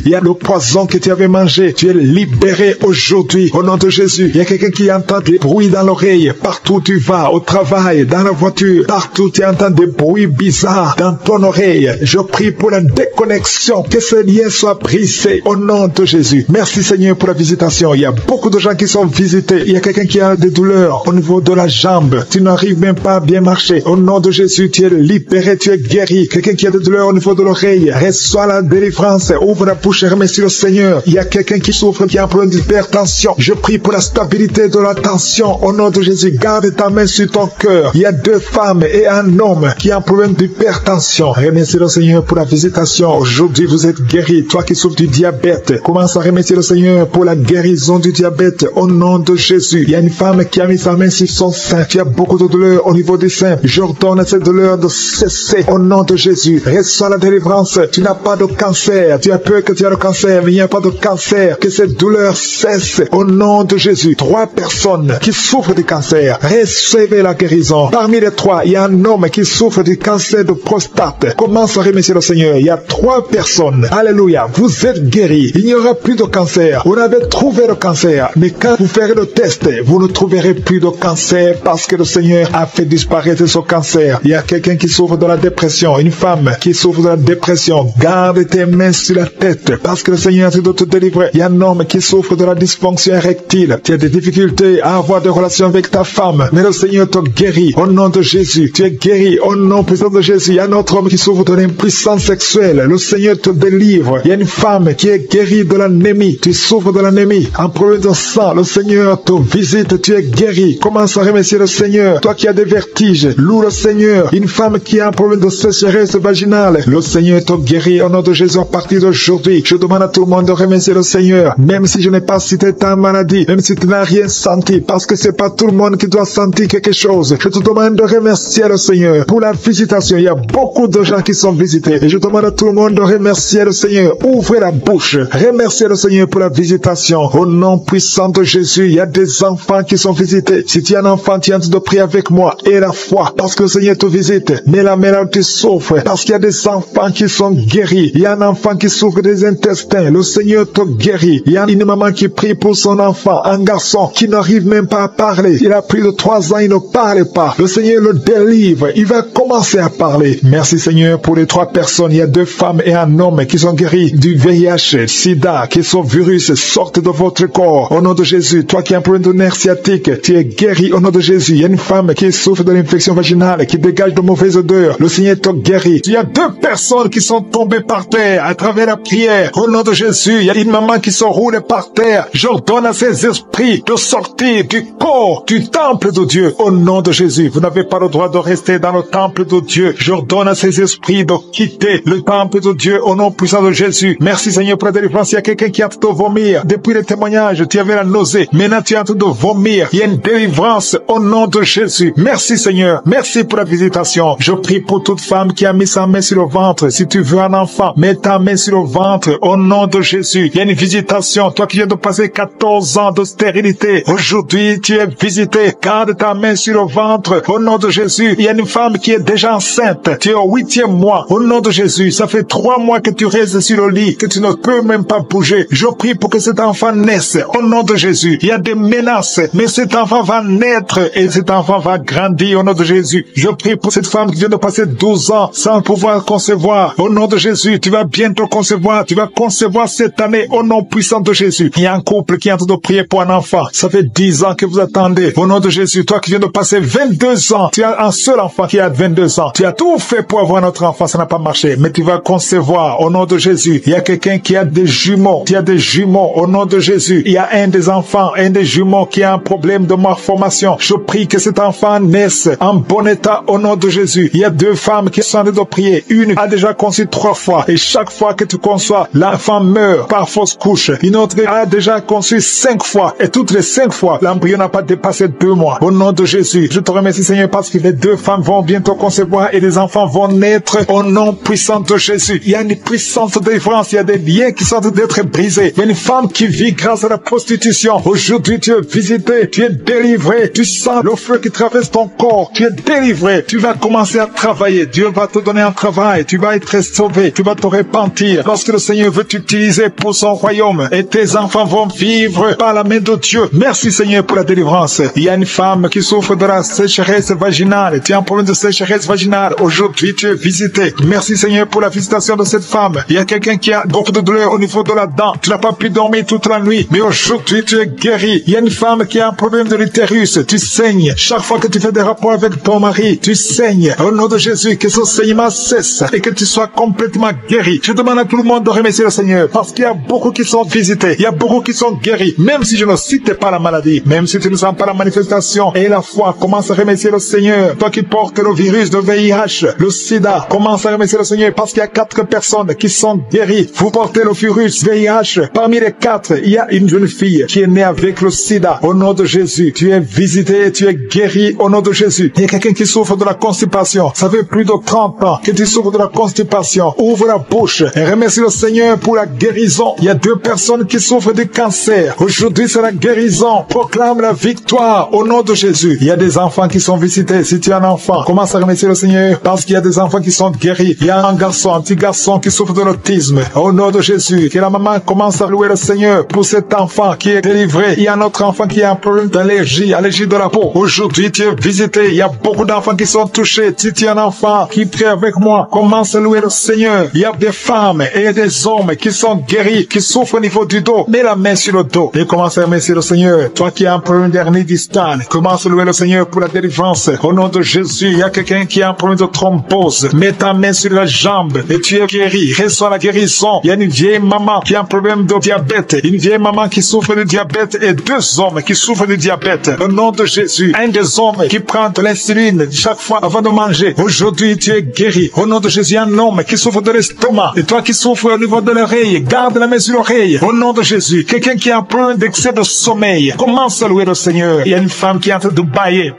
Il y a le poison que tu avais mangé. Tu es libéré aujourd'hui au nom de Jésus. Il y a quelqu'un qui entend des bruits dans l'oreille. Partout où tu vas, au travail, dans la voiture, partout tu entends des bruits bizarres dans ton oreille. Je prie pour la déconnexion. Que ce lien soit brisé au nom de Jésus. Merci Seigneur pour la visitation. Il y a beaucoup de gens qui sont visités. Il y a quelqu'un qui a des douleurs au niveau de la jambe. Tu n'arrives même pas à bien marcher. Au nom de Jésus, tu es libéré, tu es guéri. Quelqu'un qui a des douleurs au niveau de l'oreille, reçois la délivrance. Ouvre la bouche et remercie le Seigneur. Il y a quelqu'un qui souffre, qui a un problème d'hypertension. Je prie pour la stabilité de la tension. Au nom de Jésus, garde ta main sur ton cœur. Il y a 2 femmes et un homme qui a un problème d'hypertension. Remercie le Seigneur pour la visitation. Aujourd'hui, vous êtes guéri. Toi qui souffres du diabète, commence à remercier le Seigneur pour la guérison du diabète. Au nom de Jésus. Il y a une femme qui a mis sa main sur son sein. Tu as beaucoup de douleurs au niveau du sein. J'ordonne à cette douleur de cesser. Au nom de Jésus. Reçois la délivrance. Tu n'as pas de cancer. Tu as peur que tu as le cancer. cancer, mais il n'y a pas de cancer. Que cette douleur cesse au nom de Jésus. 3 personnes qui souffrent du cancer, recevez la guérison. Parmi les 3, il y a un homme qui souffre du cancer de prostate. Commence à remercier le Seigneur. Il y a 3 personnes. Alléluia. Vous êtes guéris. Il n'y aura plus de cancer. Vous avez trouvé le cancer. Mais quand vous ferez le test, vous ne trouverez plus de cancer parce que le Seigneur a fait disparaître ce cancer. Il y a quelqu'un qui souffre de la dépression. Une femme qui souffre de la dépression. Garde tes mains sur la tête parce que le Seigneur doit te délivrer. Il y a un homme qui souffre de la dysfonction érectile. Tu as des difficultés à avoir des relations avec ta femme. Mais le Seigneur te guérit au nom de Jésus. Tu es guéri au nom puissant de Jésus. Il y a un autre homme qui souffre de l'impuissance sexuelle. Le Seigneur te délivre. Il y a une femme qui est guérie de l'anémie. Tu souffres de l'anémie. Un problème de sang. Le Seigneur te visite. Tu es guéri. Commence à remercier le Seigneur. Toi qui as des vertiges, loue le Seigneur. Une femme qui a un problème de sécheresse vaginale. Le Seigneur te guérit au nom de Jésus à partir d'aujourd'hui. Je demande à tout le monde de remercier le Seigneur. Même si je n'ai pas cité ta maladie. Même si tu n'as rien senti. Parce que c'est pas tout le monde qui doit sentir quelque chose. Je te demande de remercier le Seigneur pour la visitation. Il y a beaucoup de gens qui sont visités. Et je demande à tout le monde de remercier le Seigneur. Ouvrez la bouche. Remerciez le Seigneur pour la visitation. Au nom puissant de Jésus, il y a des enfants qui sont visités. Si tu es un enfant, tu es en train de prier avec moi. Et la foi, parce que le Seigneur te visite. Mais la mère tu souffres. Parce qu'il y a des enfants qui sont guéris. Il y a un enfant qui souffre des intestins. Le Seigneur te guérit. Il y a une maman qui prie pour son enfant. Un garçon qui n'arrive même pas à parler. Il a plus de 3 ans, il ne parle pas. Le Seigneur le délivre. Il va commencer à parler. Merci Seigneur pour les 3 personnes. Il y a 2 femmes et un homme qui sont guéris du VIH, SIDA, qui sont virus, sortent de votre corps. Au nom de Jésus, toi qui as un problème de nerf sciatique, tu es guéri au nom de Jésus. Il y a une femme qui souffre de l'infection vaginale, qui dégage de mauvaises odeurs. Le Seigneur te guérit. Il y a 2 personnes qui sont tombées par terre à travers la prière. Au nom de Jésus, il y a une maman qui se roule par terre. J'ordonne à ces esprits de sortir du corps, du temple de Dieu. Au nom de Jésus, vous n'avez pas le droit de rester dans le temple de Dieu. J'ordonne à ces esprits de quitter le temple de Dieu au nom puissant de Jésus. Merci Seigneur pour la délivrance. Il y a quelqu'un qui a en train de vomir. Depuis le témoignage, tu avais la nausée. Maintenant, tu es en train de vomir. Il y a une délivrance au nom de Jésus. Merci Seigneur. Merci pour la visitation. Je prie pour toute femme qui a mis sa main sur le ventre. Si tu veux un enfant, mets ta main sur le ventre au nom de Jésus. Il y a une visitation. Toi qui viens de passer 14 ans de stérilité, aujourd'hui, tu es visité. Garde ta main sur le ventre au nom de Jésus. Il y a une femme qui est déjà enceinte. Tu es au 8e mois. Au nom de Jésus, ça fait 3 mois que tu restes sur le lit, que tu ne peux même pas bouger. Je prie pour que cet enfant naisse. Au nom de Jésus, il y a des menaces, mais cet enfant va naître et cet enfant va grandir au nom de Jésus. Je prie pour cette femme qui vient de passer 12 ans sans pouvoir concevoir. Au nom de Jésus, tu vas bientôt concevoir. Tu vas concevoir cette année au nom puissant de Jésus. Il y a un couple qui est en train de prier pour un enfant. Ça fait 10 ans que vous attendez. Au nom de Jésus, toi qui viens de passer 22 ans, tu as un seul enfant qui a 22 ans. Tu as tout fait pour avoir notre enfant, ça n'a pas marché. Mais tu vas concevoir au nom de Jésus. Il y a quelqu'un qui a des jumeaux. Tu as des jumeaux au nom de Jésus. Il y a un des enfants, un des jumeaux qui a un problème de malformation. Je prie que cet enfant naisse en bon état au nom de Jésus. Il y a 2 femmes qui sont en train de prier. Une a déjà conçu 3 fois. Et chaque fois que tu conçois, l'enfant meurt par fausse couche. Une autre a déjà conçu 5 fois. Et toutes les 5 fois, l'embryon n'a pas dépassé 2 mois. Au nom de Jésus, je te remercie Seigneur parce que les 2 femmes vont bientôt concevoir et les enfants vont naître au nom puissant de Jésus. Il y a une puissante délivrance. Il y a des liens qui sont en train d'être brisés. Il y a une femme qui vit grâce à la prostitution. Aujourd'hui, tu es visité, tu es délivré. Tu sens le feu qui traverse ton corps. Tu es délivré. Tu vas commencer à travailler. Dieu va te donner un travail. Tu vas être sauvé. Tu vas te repentir parce que le Seigneur veut t'utiliser pour son royaume. Et tes enfants vont vivre par la main de Dieu. Merci Seigneur pour la délivrance. Il y a une femme qui souffre de la sécheresse vaginale. Tu as un problème de sécheresse vaginale. Aujourd'hui, tu es visité. Merci Seigneur pour la visitation de cette femme. Il y a quelqu'un qui a beaucoup de douleur au niveau de la dent. Tu n'as pas pu dormir toute la nuit. Mais aujourd'hui, tu es guéri. Il y a une femme qui a un problème de l'utérus. Tu saignes. Chaque fois que tu fais des rapports avec ton mari, tu saignes. Au nom de Jésus, que ce saignement cesse et que tu sois complètement guéri. Je demande à tout le monde de remercier le Seigneur parce qu'il y a beaucoup qui sont visités. Il y a beaucoup qui sont guéris. Même si je ne cite pas la maladie, même si tu ne sens pas la manifestation et la foi, commence à remercier le Seigneur. Toi qui portes le virus de VIH, le sida, commence à remercier le Seigneur parce qu'il y a 4 personnes qui sont guéries. Vous portez le virus VIH. Parmi les 4, il y a une jeune fille qui est née avec le sida. Au nom de Jésus, tu es visité et tu es guéri au nom de Jésus. Il y a quelqu'un qui souffre de la constipation. Ça fait plus de 30 ans que tu souffres de la constipation. Ouvre la bouche et remercie le Seigneur pour la guérison. Il y a 2 personnes qui souffrent de cancer. Aujourd'hui, c'est la guérison. Proclame la victoire au nom de Jésus. Il y a des enfants qui sont visités. Si tu es un enfant, commence à remercier le Seigneur parce qu'il y a des enfants qui sont guéris. Il y a un petit garçon qui souffre de l'autisme. Au nom de Jésus, que la maman commence à louer le Seigneur pour cet enfant qui est délivré. Il y a un autre enfant qui a un problème d'allergie, allergie de la peau. Aujourd'hui, tu es visité. Il y a beaucoup d'enfants qui sont touchés. Si tu es un enfant qui prie avec moi, commence à louer le Seigneur. Il y a des femmes et des hommes qui sont guéris, qui souffrent au niveau du dos. Mets la main sur le dos et commence à remercier le Seigneur. Toi qui as un problème d'hernie discale, commence à louer le Seigneur pour la délivrance. Au nom de Jésus, il y a quelqu'un qui a un problème de thrombose. Mets ta main sur la jambe et tu es guéri. Reçois la guérison. Il y a une vieille maman qui a un problème de diabète. Une vieille maman qui souffre de diabète et 2 hommes qui souffrent de diabète. Au nom de Jésus, un des hommes qui prend de l'insuline chaque fois avant de manger. Aujourd'hui, tu es guéri. Au nom de Jésus, un homme qui souffre de l'estomac. Et toi qui souffres au niveau de l'oreille, garde la main sur l'oreille. Au nom de Jésus, quelqu'un qui a un problème d'excès de sommeil, commence à louer le Seigneur. Il y a une femme qui est en train de bailler.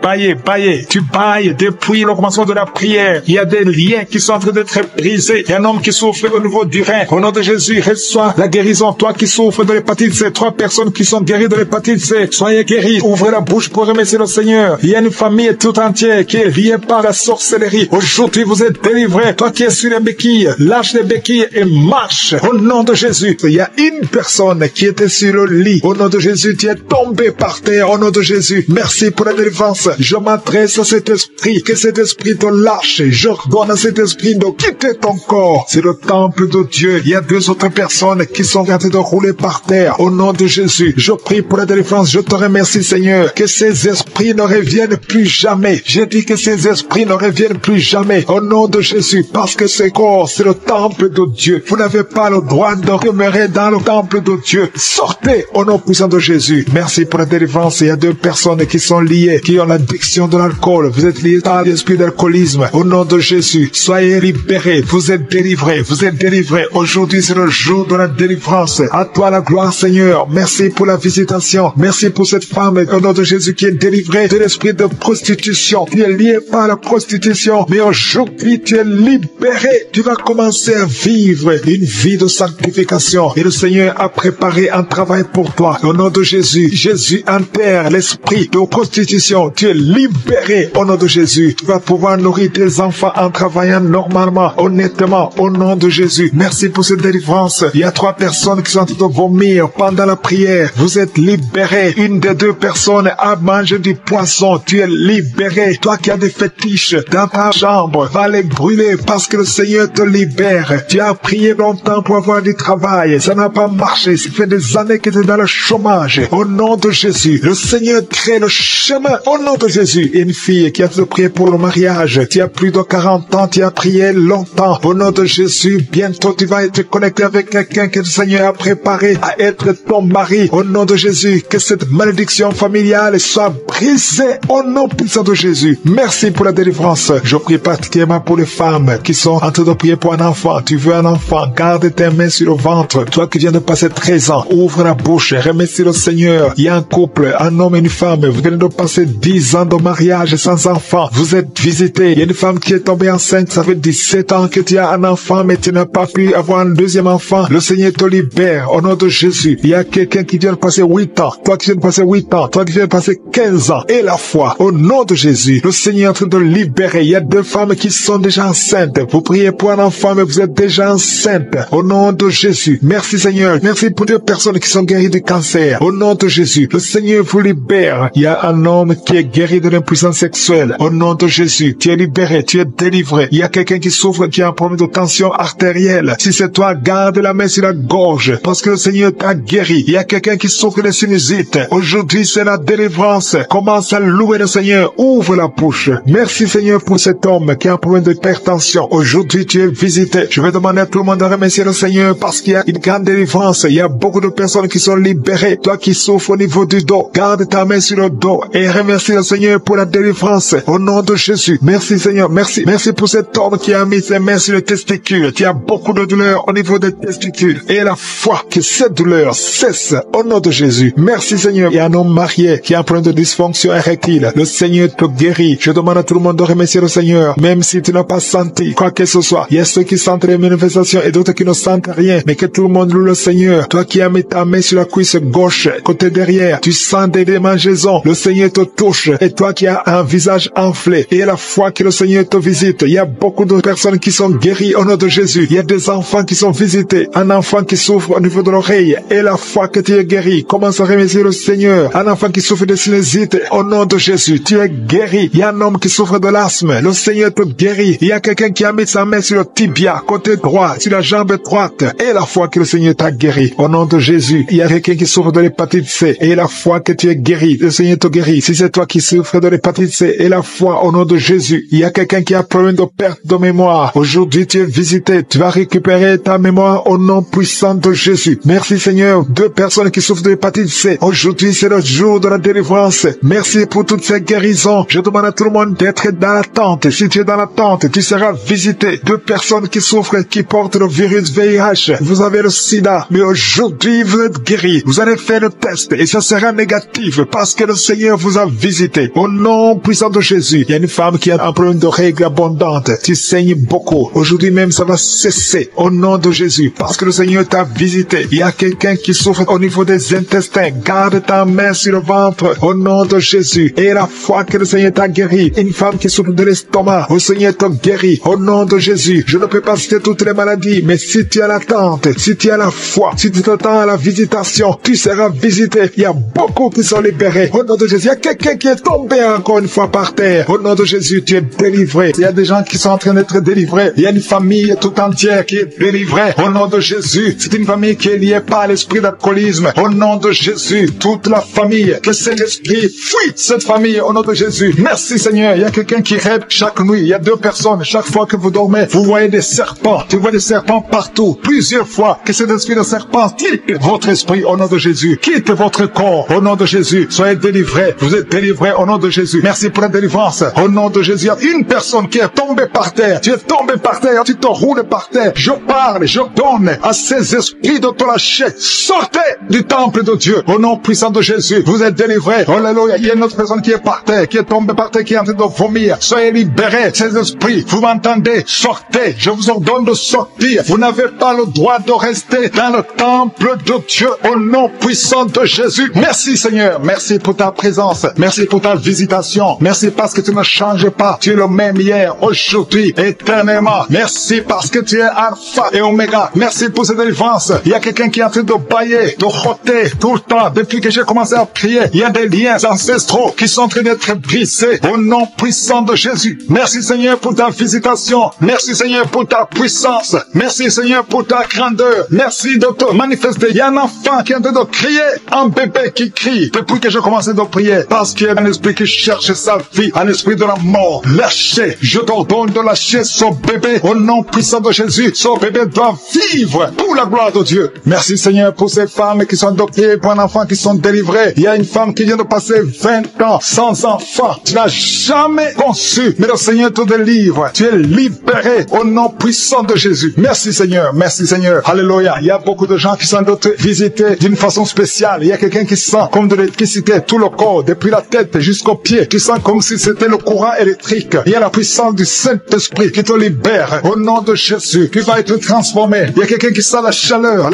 Tu bailles depuis le commencement de la prière. Il y a des liens qui sont en train d'être brisés. Il y a un homme qui souffre au niveau du rein. Au nom de Jésus, reçois la guérison. Toi qui souffres de l'hépatite C, 3 personnes qui sont guéries de l'hépatite C, soyez guéris. Ouvrez la bouche pour remercier le Seigneur. Il y a une famille tout entière qui est liée par la sorcellerie. Aujourd'hui, vous êtes délivrés. Toi qui es sur les béquilles, lâche les béquilles et marche. Au nom de Jésus, il y a une personne qui était sur le lit. Au nom de Jésus, tu es tombé par terre. Au nom de Jésus, merci pour la délivrance. Je m'adresse à cet esprit, que cet esprit te lâche. J'ordonne à cet esprit de quitter ton corps. C'est le temple de Dieu. Il y a 2 autres personnes qui sont en train de rouler par terre. Au nom de Jésus, je prie pour la délivrance. Je te remercie, Seigneur, que ces esprits ne reviennent plus jamais. J'ai dit que ces esprits ne reviennent plus jamais. Au nom de Jésus, parce que ce corps, c'est le temple de Dieu. Vous n'avez pas le droit de demeurer dans le temple de Dieu. Sortez au nom puissant de Jésus. Merci pour la délivrance. Il y a 2 personnes qui sont liées, qui ont l'addiction de l'alcool. Vous êtes liés par l'esprit d'alcoolisme. Au nom de Jésus, soyez libérés. Vous êtes délivrés. Vous êtes délivrés. Aujourd'hui, c'est le jour de la délivrance. À toi la gloire, Seigneur. Merci pour la visitation. Merci pour cette femme, au nom de Jésus, qui est délivrée de l'esprit de prostitution. Tu es lié par la prostitution, mais aujourd'hui, tu es libéré. Tu vas commencer à vivre une vie de sanctification. Et le Seigneur a préparé un travail pour toi. Au nom de Jésus, Jésus enterre l'esprit de prostitution. Tu es libéré au nom de Jésus. Tu vas pouvoir nourrir tes enfants en travaillant normalement, honnêtement, au nom de Jésus. Merci pour cette délivrance. Il y a 3 personnes qui sont en train de vomir pendant la prière. Vous êtes libérés. Une des 2 personnes a mangé du poisson. Tu es libéré. Toi qui as des fétiches dans ta chambre, va les brûler parce que le Seigneur te libère. Tu as prié longtemps pour avoir du travail. Ça n'a pas marché. Ça fait des années que tu es dans le chômage. Au nom de Jésus, le Seigneur crée le chemin. Au nom de Jésus, une fille qui a te prié pour le mariage. Tu as plus de 40 ans. Tu as prié longtemps. Au nom de Jésus, bientôt tu vas être connecté avec quelqu'un que le Seigneur a préparé à être ton mari. Au nom de Jésus, que cette malédiction familiale soit brisée au nom puissant de Jésus. Merci pour la délivrance. Je prie particulièrement pour les femmes qui sont en train de prier pour un enfant. Tu veux un enfant, garde tes mains sur le ventre. Toi qui viens de passer 13 ans, ouvre la bouche, remercie le Seigneur. Il y a un couple, un homme et une femme. Vous venez de passer 10 ans de mariage sans enfant. Vous êtes visités. Il y a une femme qui est tombée enceinte. Ça fait 17 ans que tu as un enfant, mais tu n'as pas pu avoir un deuxième enfant. Le Seigneur te libère au nom de Jésus. Il y a quelqu'un qui vient de passer 8 ans. Toi qui viens de passer 8 ans. Toi qui viens de passer 15 ans. Et la foi, au nom de Jésus, le Seigneur est en train de libérer. Il y a 2 femmes qui sont déjà enceintes. Vous priez pour un enfant, mais vous êtes déjà enceinte. Au nom de Jésus. Merci Seigneur. Merci pour 2 personnes qui sont guéries du cancer. Au nom de Jésus, le Seigneur vous libère. Il y a un homme qui est guéri de l'impuissance sexuelle. Au nom de Jésus, tu es libéré, tu es délivré. Il y a quelqu'un qui souffre, qui a un problème de tension artérielle. Si c'est toi, garde la main sur la gorge, parce que le Seigneur t'a guéri. Il y a quelqu'un qui souffre de sinusite. Aujourd'hui, c'est la délivrance. Commence à louer le Seigneur. Ouvre la bouche. Merci Seigneur pour cet homme qui a un problème d'hypertension. Aujourd'hui, tu es visité. Je vais demander à tout le monde de remercier le Seigneur parce qu'il y a une grande délivrance. Il y a beaucoup de personnes qui sont libérées. Toi qui souffres au niveau du dos, garde ta main sur le dos et remercie le Seigneur pour la délivrance. Au nom de Jésus. Merci Seigneur. Merci. Merci pour cet homme qui a mis ses mains sur les testicules. Tu as beaucoup de douleur au niveau des testicules. Et la foi que cette douleur cesse au nom de Jésus. Merci Seigneur. Il y a un homme marié qui a un problème de dysfonction érectile. Le Seigneur te guérit. Je demande à tout le monde de remercier le Seigneur. Même si tu n'as pas senti quoi que ce soit. Il y a ceux qui sentent les manifestations et d'autres qui ne sente rien, mais que tout le monde loue le Seigneur. Toi qui as mis ta main sur la cuisse gauche, côté derrière, tu sens des démangeaisons. Le Seigneur te touche. Et toi qui as un visage enflé, et à la fois que le Seigneur te visite, il y a beaucoup de personnes qui sont guéries au nom de Jésus. Il y a des enfants qui sont visités. Un enfant qui souffre au niveau de l'oreille, et la fois que tu es guéri, commence à remercier le Seigneur. Un enfant qui souffre de sinusite, au nom de Jésus, tu es guéri. Il y a un homme qui souffre de l'asthme, le Seigneur te guérit. Il y a quelqu'un qui a mis sa main sur le tibia, côté droit, sur la jambe droite, et la fois que le Seigneur t'a guéri, au nom de Jésus. Il y a quelqu'un qui souffre de l'hépatite C, et la fois que tu es guéri, le Seigneur te guérit. Si c'est toi qui souffres de l'hépatite C, et la foi au nom de Jésus. Il y a quelqu'un qui a problème de perte de mémoire. Aujourd'hui, tu es visité, tu vas récupérer ta mémoire au nom puissant de Jésus. Merci Seigneur. 2 personnes qui souffrent de l'hépatite C. Aujourd'hui, c'est le jour de la délivrance. Merci pour toutes ces guérisons. Je demande à tout le monde d'être dans l'attente. Si tu es dans l'attente, tu seras visité. 2 personnes qui souffrent, qui portent le virus VIH. Vous avez le sida, mais aujourd'hui, vous êtes guéris. Vous allez faire le test et ça sera négatif parce que le Seigneur vous a visité. Au nom puissant de Jésus. Il y a une femme qui a un problème de règles abondantes. Tu saignes beaucoup. Aujourd'hui même, ça va cesser. Au nom de Jésus. Parce que le Seigneur t'a visité. Il y a quelqu'un qui souffre au niveau des intestins. Garde ta main sur le ventre. Au nom de Jésus. Et la foi que le Seigneur t'a guéri. Une femme qui souffre de l'estomac. Le Seigneur t'a guéri. Au nom de Jésus. Je ne peux pas citer toutes les maladies. Mais si tu as l'attente, si tu as la foi, si tu t'attends à la visitation, tu seras visité. Il y a beaucoup qui sont libérés. Au nom de Jésus. Il y a quelqu'un qui est tombé encore une fois par terre. Au nom de Jésus, tu es délivré. Il y a des gens qui sont en train d'être délivrés. Il y a une famille tout entière qui est délivrée. Au nom de Jésus. C'est une famille qui est liée par l'esprit d'alcoolisme. Au nom de Jésus. Toute la famille. Que cet esprit fuit cette famille. Au nom de Jésus. Merci Seigneur. Il y a quelqu'un qui rêve chaque nuit. Il y a 2 personnes. Chaque fois que vous dormez, vous voyez des serpents. Tu vois des serpents partout. Plusieurs fois. Que cet esprit de serpent quitte votre esprit. Au nom de Jésus. Quitte votre corps. Au nom de Jésus. Soyez délivrés. Vous êtes délivrés au nom de Jésus. Merci pour la délivrance. Au nom de Jésus. Il y a une personne qui est tombée par terre. Tu es tombé par terre. Tu te roules par terre. Je parle. Je donne à ces esprits de te lâcher. Sortez du temple de Dieu. Au nom puissant de Jésus. Vous êtes délivrés. Alléluia. Il y a une autre personne qui est par terre. Qui est tombée par terre. Qui est en train de vomir. Soyez libérés. Ces esprits. Vous m'entendez? Sortez. Je vous ordonne de sortir. Vous n'avez pas le droit de rester dans le temple de Dieu. Au nom puissant de Jésus. Merci Seigneur. Merci pour ta présence. Merci pour ta visitation. Merci parce que tu ne changes pas. Tu es le même hier, aujourd'hui, éternellement. Merci parce que tu es Alpha et Oméga. Merci pour cette délivrance. Il y a quelqu'un qui est en train de bailler, de roter tout le temps. Depuis que j'ai commencé à prier, il y a des liens ancestraux qui sont en train d'être brisés. Au nom puissant de Jésus. Merci Seigneur pour ta visitation. Merci Seigneur pour ta puissance. Merci Seigneur pour ta grandeur. Merci de te manifester. Il y a un enfant qui est en train de crier. Un bébé qui crie. Depuis que j'ai commencé de prier. Parce qu'il y a un esprit qui cherche sa vie. Un esprit de la mort. Lâchez. Je t'ordonne de lâcher ce bébé. Au nom puissant de Jésus. Ce bébé doit vivre pour la gloire de Dieu. Merci Seigneur pour ces femmes qui sont adoptées, pour un enfant qui sont délivrés. Il y a une femme qui vient de passer 20 ans sans enfant. Tu n'as jamais conçu. Mais le Seigneur te délivre. Tu es libéré au nom puissant de Jésus. Merci Seigneur. Merci Seigneur. Alléluia. Il y a beaucoup de gens qui sont visités d'une façon spéciale. Il y a quelqu'un qui sent comme de l'électricité tout le corps, depuis la tête jusqu'aux pieds. Tu sens comme si c'était le courant électrique. Il y a la puissance du Saint-Esprit qui te libère au nom de Jésus. Tu vas être transformé. Il y a quelqu'un qui sent la chaleur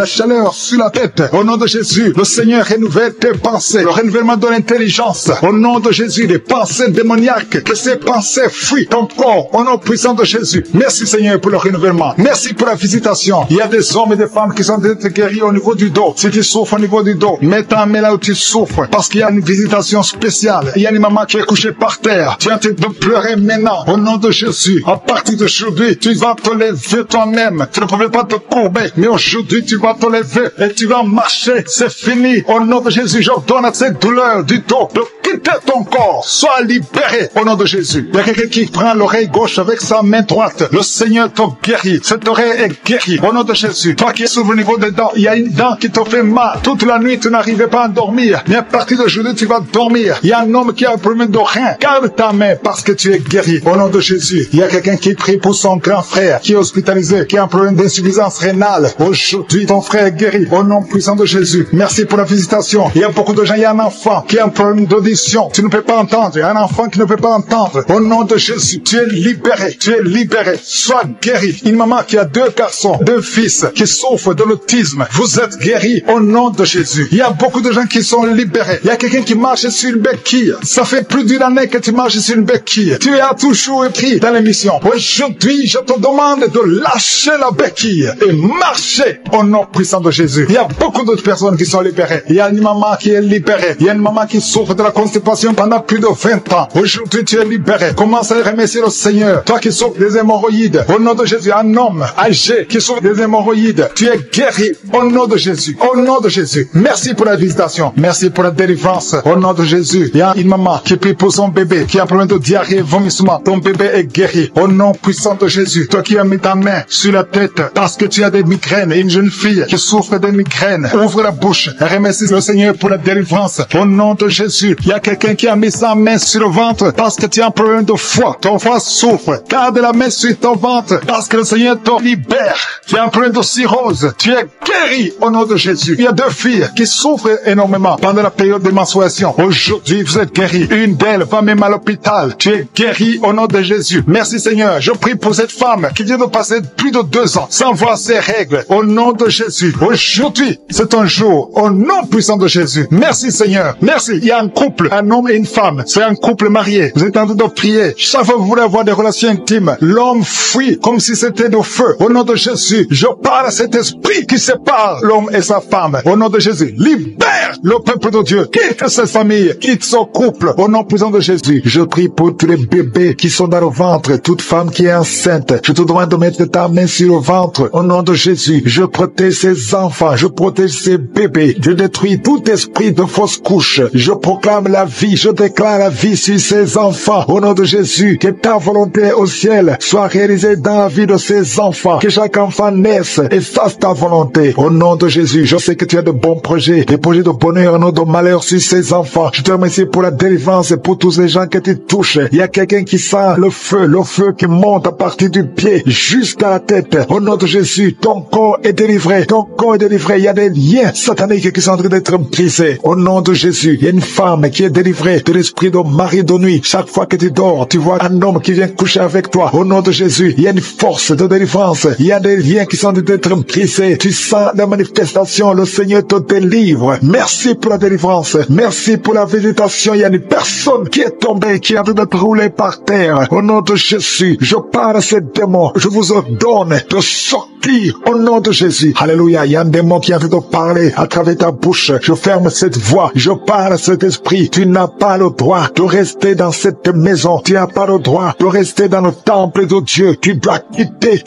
sur la tête. Au nom de Jésus, le Seigneur renouvelle tes pensées. Le renouvellement de l'intelligence. Au nom de Jésus, les pensées démoniaques, que ces pensées fuient ton corps. Au nom puissant de Jésus. Merci Seigneur pour le renouvellement. Merci pour la visitation. Il y a des hommes et des femmes qui sont guéris au niveau du dos. Si tu souffres au niveau du dos, mets ta main là où tu souffres. Parce qu'il y a une visitation spéciale. Il y a une maman qui est couchée par terre. Tu es en train de pleurer maintenant. Au nom de Jésus. À partir d'aujourd'hui, tu vas te lever toi-même. Tu ne pouvais pas te courber. Mais aujourd'hui, tu vas te lever et tu vas marcher. C'est fini. Au nom de Jésus, j'ordonne à cette douleur du dos de quitter ton corps. Sois libéré. Au nom de Jésus. Il y a quelqu'un qui prend l'oreille gauche avec sa main droite. Le Seigneur te guérit. Cette oreille est guérie. Au nom de Jésus. Toi qui es sur le niveau des dents, il y a une dent qui te fait mal. Toute la nuit, tu n'arrivais pas à dormir. Mais à partir d'aujourd'hui, tu vas dormir. Il y a un homme qui a un problème de rein. Garde ta main parce que tu es guéri. Au nom de Jésus. Il y a quelqu'un qui prie pour son grand frère qui est hospitalisé, qui a un problème d'insuffisance rénale. Aujourd'hui, ton frère est guéri. Au nom puissant de Jésus. Merci pour la visitation. Il y a beaucoup de gens. Il y a un enfant qui a un problème de l'émission, tu ne peux pas entendre. Un enfant qui ne peut pas entendre. Au nom de Jésus, tu es libéré. Tu es libéré. Sois guéri. Une maman qui a 2 garçons, 2 fils, qui souffrent de l'autisme. Vous êtes guéri au nom de Jésus. Il y a beaucoup de gens qui sont libérés. Il y a quelqu'un qui marche sur une béquille. Ça fait plus d'une année que tu marches sur une béquille. Tu as toujours pris dans l'émission. Aujourd'hui, je te demande de lâcher la béquille et marcher au nom puissant de Jésus. Il y a beaucoup d'autres personnes qui sont libérées. Il y a une maman qui est libérée. Il y a une maman qui souffre de la constipation pendant plus de 20 ans. Aujourd'hui, tu es libéré. Commence à remercier le Seigneur. Toi qui souffres des hémorroïdes, au nom de Jésus, un homme âgé qui souffre des hémorroïdes, tu es guéri au nom de Jésus. Au nom de Jésus. Merci pour la visitation. Merci pour la délivrance. Au nom de Jésus. Il y a une maman qui prie pour son bébé, qui a un problème de diarrhée, vomissement. Ton bébé est guéri. Au nom puissant de Jésus. Toi qui as mis ta main sur la tête parce que tu as des migraines, une jeune fille qui souffre de migraines, ouvre la bouche et remercie le Seigneur pour la délivrance. Au nom de Jésus. Il y a quelqu'un qui a mis sa main sur le ventre parce que tu as un problème de foie. Ton foie souffre. Garde la main sur ton ventre parce que le Seigneur te libère. Tu as un problème de cirrhose. Tu es guéri au nom de Jésus. Il y a 2 filles qui souffrent énormément pendant la période de menstruation. Aujourd'hui, vous êtes guéris. Une d'elles va même à l'hôpital. Tu es guéri au nom de Jésus. Merci Seigneur. Je prie pour cette femme qui vient de passer plus de 2 ans sans voir ses règles. Au nom de Jésus. Aujourd'hui, c'est un jour. Au nom puissant de Jésus. Merci Seigneur. Merci. Il y a un couple, un homme et une femme. C'est un couple marié. Vous êtes en train de prier. Chaque fois que vous voulez avoir des relations intimes, l'homme fuit comme si c'était de feu. Au nom de Jésus, je parle à cet esprit qui sépare l'homme et sa femme. Au nom de Jésus, libère le peuple de Dieu. Quitte cette famille, quitte son couple. Au nom puissant de Jésus, je prie pour tous les bébés qui sont dans le ventre, toute femme qui est enceinte. Je te demande de mettre ta main sur le ventre. Au nom de Jésus, je protège ces enfants, je protège ces bébés. Je détruis tout esprit de fausse couche. Je proclame la vie, je déclare la vie sur ces enfants. Au nom de Jésus, que ta volonté au ciel soit réalisée dans la vie de ces enfants. Que chaque enfant naisse et fasse ta volonté. Au nom de Jésus, je sais que tu as de bons projets, des projets de bonheur, non de malheur sur ces enfants. Je te remercie pour la délivrance et pour tous les gens que tu touches. Il y a quelqu'un qui sent le feu qui monte à partir du pied jusqu'à la tête. Au nom de Jésus, ton corps est délivré. Ton corps est délivré. Il y a des liens sataniques qui sont en train d'être brisés. Au nom de Jésus, il y a une femme qui est délivrée de l'esprit de mari de nuit. Chaque fois que tu dors, tu vois un homme qui vient coucher avec toi. Au nom de Jésus, il y a une force de délivrance. Il y a des liens qui sont en train d'être brisés. Tu sens la manifestation. Le Seigneur te délivre. Merci pour la délivrance. Merci pour la visitation. Il y a une personne qui est tombée, qui est en train de rouler par terre. Au nom de Jésus, je parle à ces démons. Je vous ordonne de sortir au nom de Jésus. Alléluia. Il y a un démon qui est en train de parler à travers ta bouche. Je ferme cette voix. Je parle à cet esprit. Tu n'as pas le droit de rester dans cette maison. Tu n'as pas le droit de rester dans le temple de Dieu. Tu dois quitter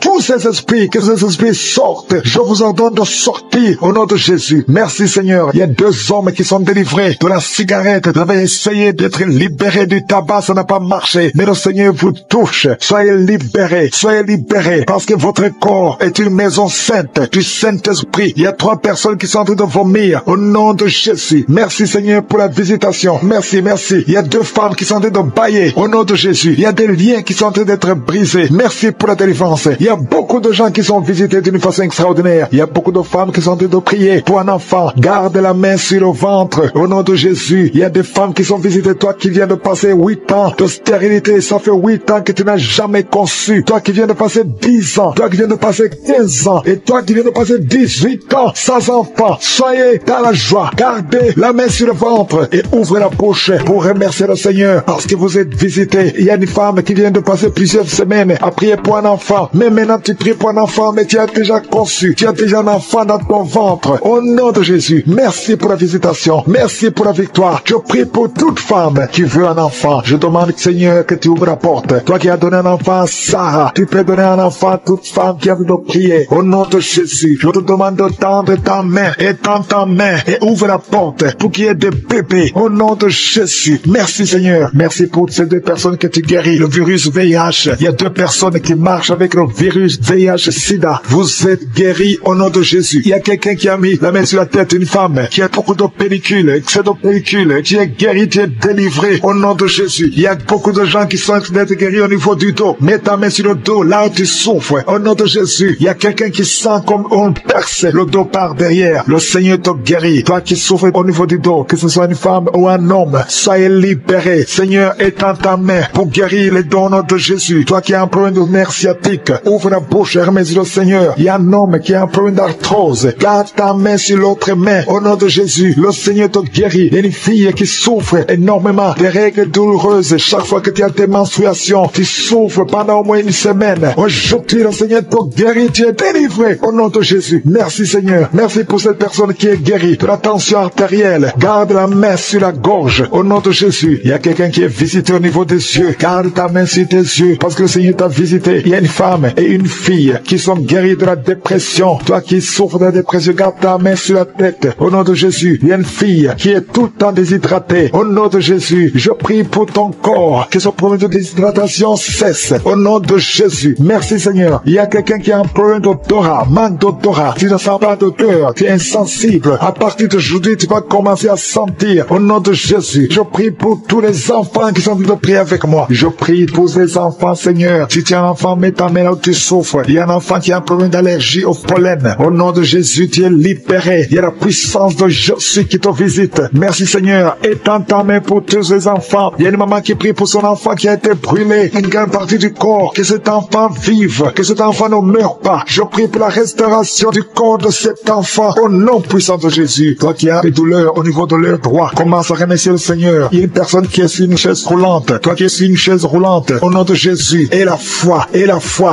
tous ces esprits. Que ces esprits sortent. Je vous ordonne de sortir au nom de Jésus. Merci Seigneur. Il y a 2 hommes qui sont délivrés de la cigarette. Vous avez essayé d'être libérés du tabac. Ça n'a pas marché. Mais le Seigneur vous touche. Soyez libérés. Soyez libérés. Parce que votre corps est une maison sainte du Saint-Esprit. Il y a 3 personnes qui sont en train de vomir au nom de Jésus. Merci Seigneur pour la visitation. Merci. Il y a 2 femmes qui sont en train de bailler au nom de Jésus. Il y a des liens qui sont en train d'être brisés. Merci pour la délivrance. Il y a beaucoup de gens qui sont visités d'une façon extraordinaire. Il y a beaucoup de femmes qui sont en train de prier pour un enfant. Garde la main sur le ventre au nom de Jésus. Il y a des femmes qui sont visitées. Toi qui viens de passer 8 ans de stérilité, ça fait 8 ans que tu n'as jamais conçu. Toi qui viens de passer 10 ans. Toi qui viens de passer 15 ans. Et toi qui viens de passer 18 ans sans enfant. Soyez dans la joie. Gardez la main sur le ventre et ouvrez la bouche pour remercier le Seigneur parce que vous êtes visités. Il y a une femme qui vient de passer plusieurs semaines à prier pour un enfant. Mais maintenant tu pries pour un enfant, mais tu as déjà conçu. Tu as déjà un enfant dans ton ventre. Au nom de Jésus, merci pour la visitation. Merci pour la victoire. Je prie pour toute femme qui veut un enfant. Je demande, Seigneur, que tu ouvres la porte. Toi qui as donné un enfant à Sarah, tu peux donner un enfant à toute femme qui a envie de prier. Au nom de Jésus, je te demande de tendre ta main et tends ta main et ouvre la porte pour qu'il y ait des bébés. Au nom de Jésus. Merci Seigneur. Merci pour ces 2 personnes que tu guéris. Le virus VIH. Il y a 2 personnes qui marchent avec le virus VIH-Sida. Vous êtes guéris au nom de Jésus. Il y a quelqu'un qui a mis la main sur la tête, une femme femme qui a beaucoup de pellicules, excès de pellicules, tu es guéri, tu es délivré au nom de Jésus. Il y a beaucoup de gens qui sont en train d'être guéris au niveau du dos. Mets ta main sur le dos, là où tu souffres, au nom de Jésus. Il y a quelqu'un qui sent comme on perce le dos par derrière. Le Seigneur te guérit. Toi qui souffres au niveau du dos, que ce soit une femme ou un homme, soyez libéré. Seigneur, étends ta main pour guérir les dons au nom de Jésus. Toi qui as un problème de nerf sciatique, ouvre la bouche et remercie le Seigneur. Il y a un homme qui a un problème d'arthrose. Garde ta main sur l'autre main au nom de Jésus. Le Seigneur te guérit. Il y a une fille qui souffre énormément des règles douloureuses. Chaque fois que tu as tes menstruations, tu souffres pendant au moins une semaine. Aujourd'hui, le Seigneur te guérit. Tu es délivré au nom de Jésus. Merci Seigneur. Merci pour cette personne qui est guérie de la tension artérielle. Garde la main sur la gorge au nom de Jésus. Il y a quelqu'un qui est visité au niveau des yeux. Garde ta main sur tes yeux parce que le Seigneur t'a visité. Il y a une femme et une fille qui sont guéries de la dépression. Toi qui souffres de la dépression, garde ta main sur la tête au nom de Jésus. Il y a une fille qui est tout le temps déshydratée. Au nom de Jésus, je prie pour ton corps que ce problème de déshydratation cesse au nom de Jésus. Merci Seigneur. Il y a quelqu'un qui a un problème d'odorat, manque d'odorat. Tu ne sens pas d'odeur, tu es insensible. À partir d'aujourd'hui, tu vas commencer à sentir au nom de Jésus. Je prie pour tous les enfants qui sont en train de prier avec moi. Je prie pour les enfants, Seigneur. Si tu as un enfant, mets ta main là où tu souffres. Il y a un enfant qui a un problème d'allergie au pollen. Au nom de Jésus, tu es libéré. Il y a la puissance de Jésus qui te visite. Merci Seigneur. Étends ta main pour tous les enfants. Il y a une maman qui prie pour son enfant qui a été brûlé. Une grande partie du corps. Que cet enfant vive. Que cet enfant ne meure pas. Je prie pour la restauration du corps de cet enfant. Au nom puissant de Jésus. Toi qui as des douleurs au niveau de leur droit, commence à remercier le Seigneur. Il y a une personne qui est sur une chaise roulante. Toi qui es sur une chaise roulante. Au nom de Jésus. Et la foi.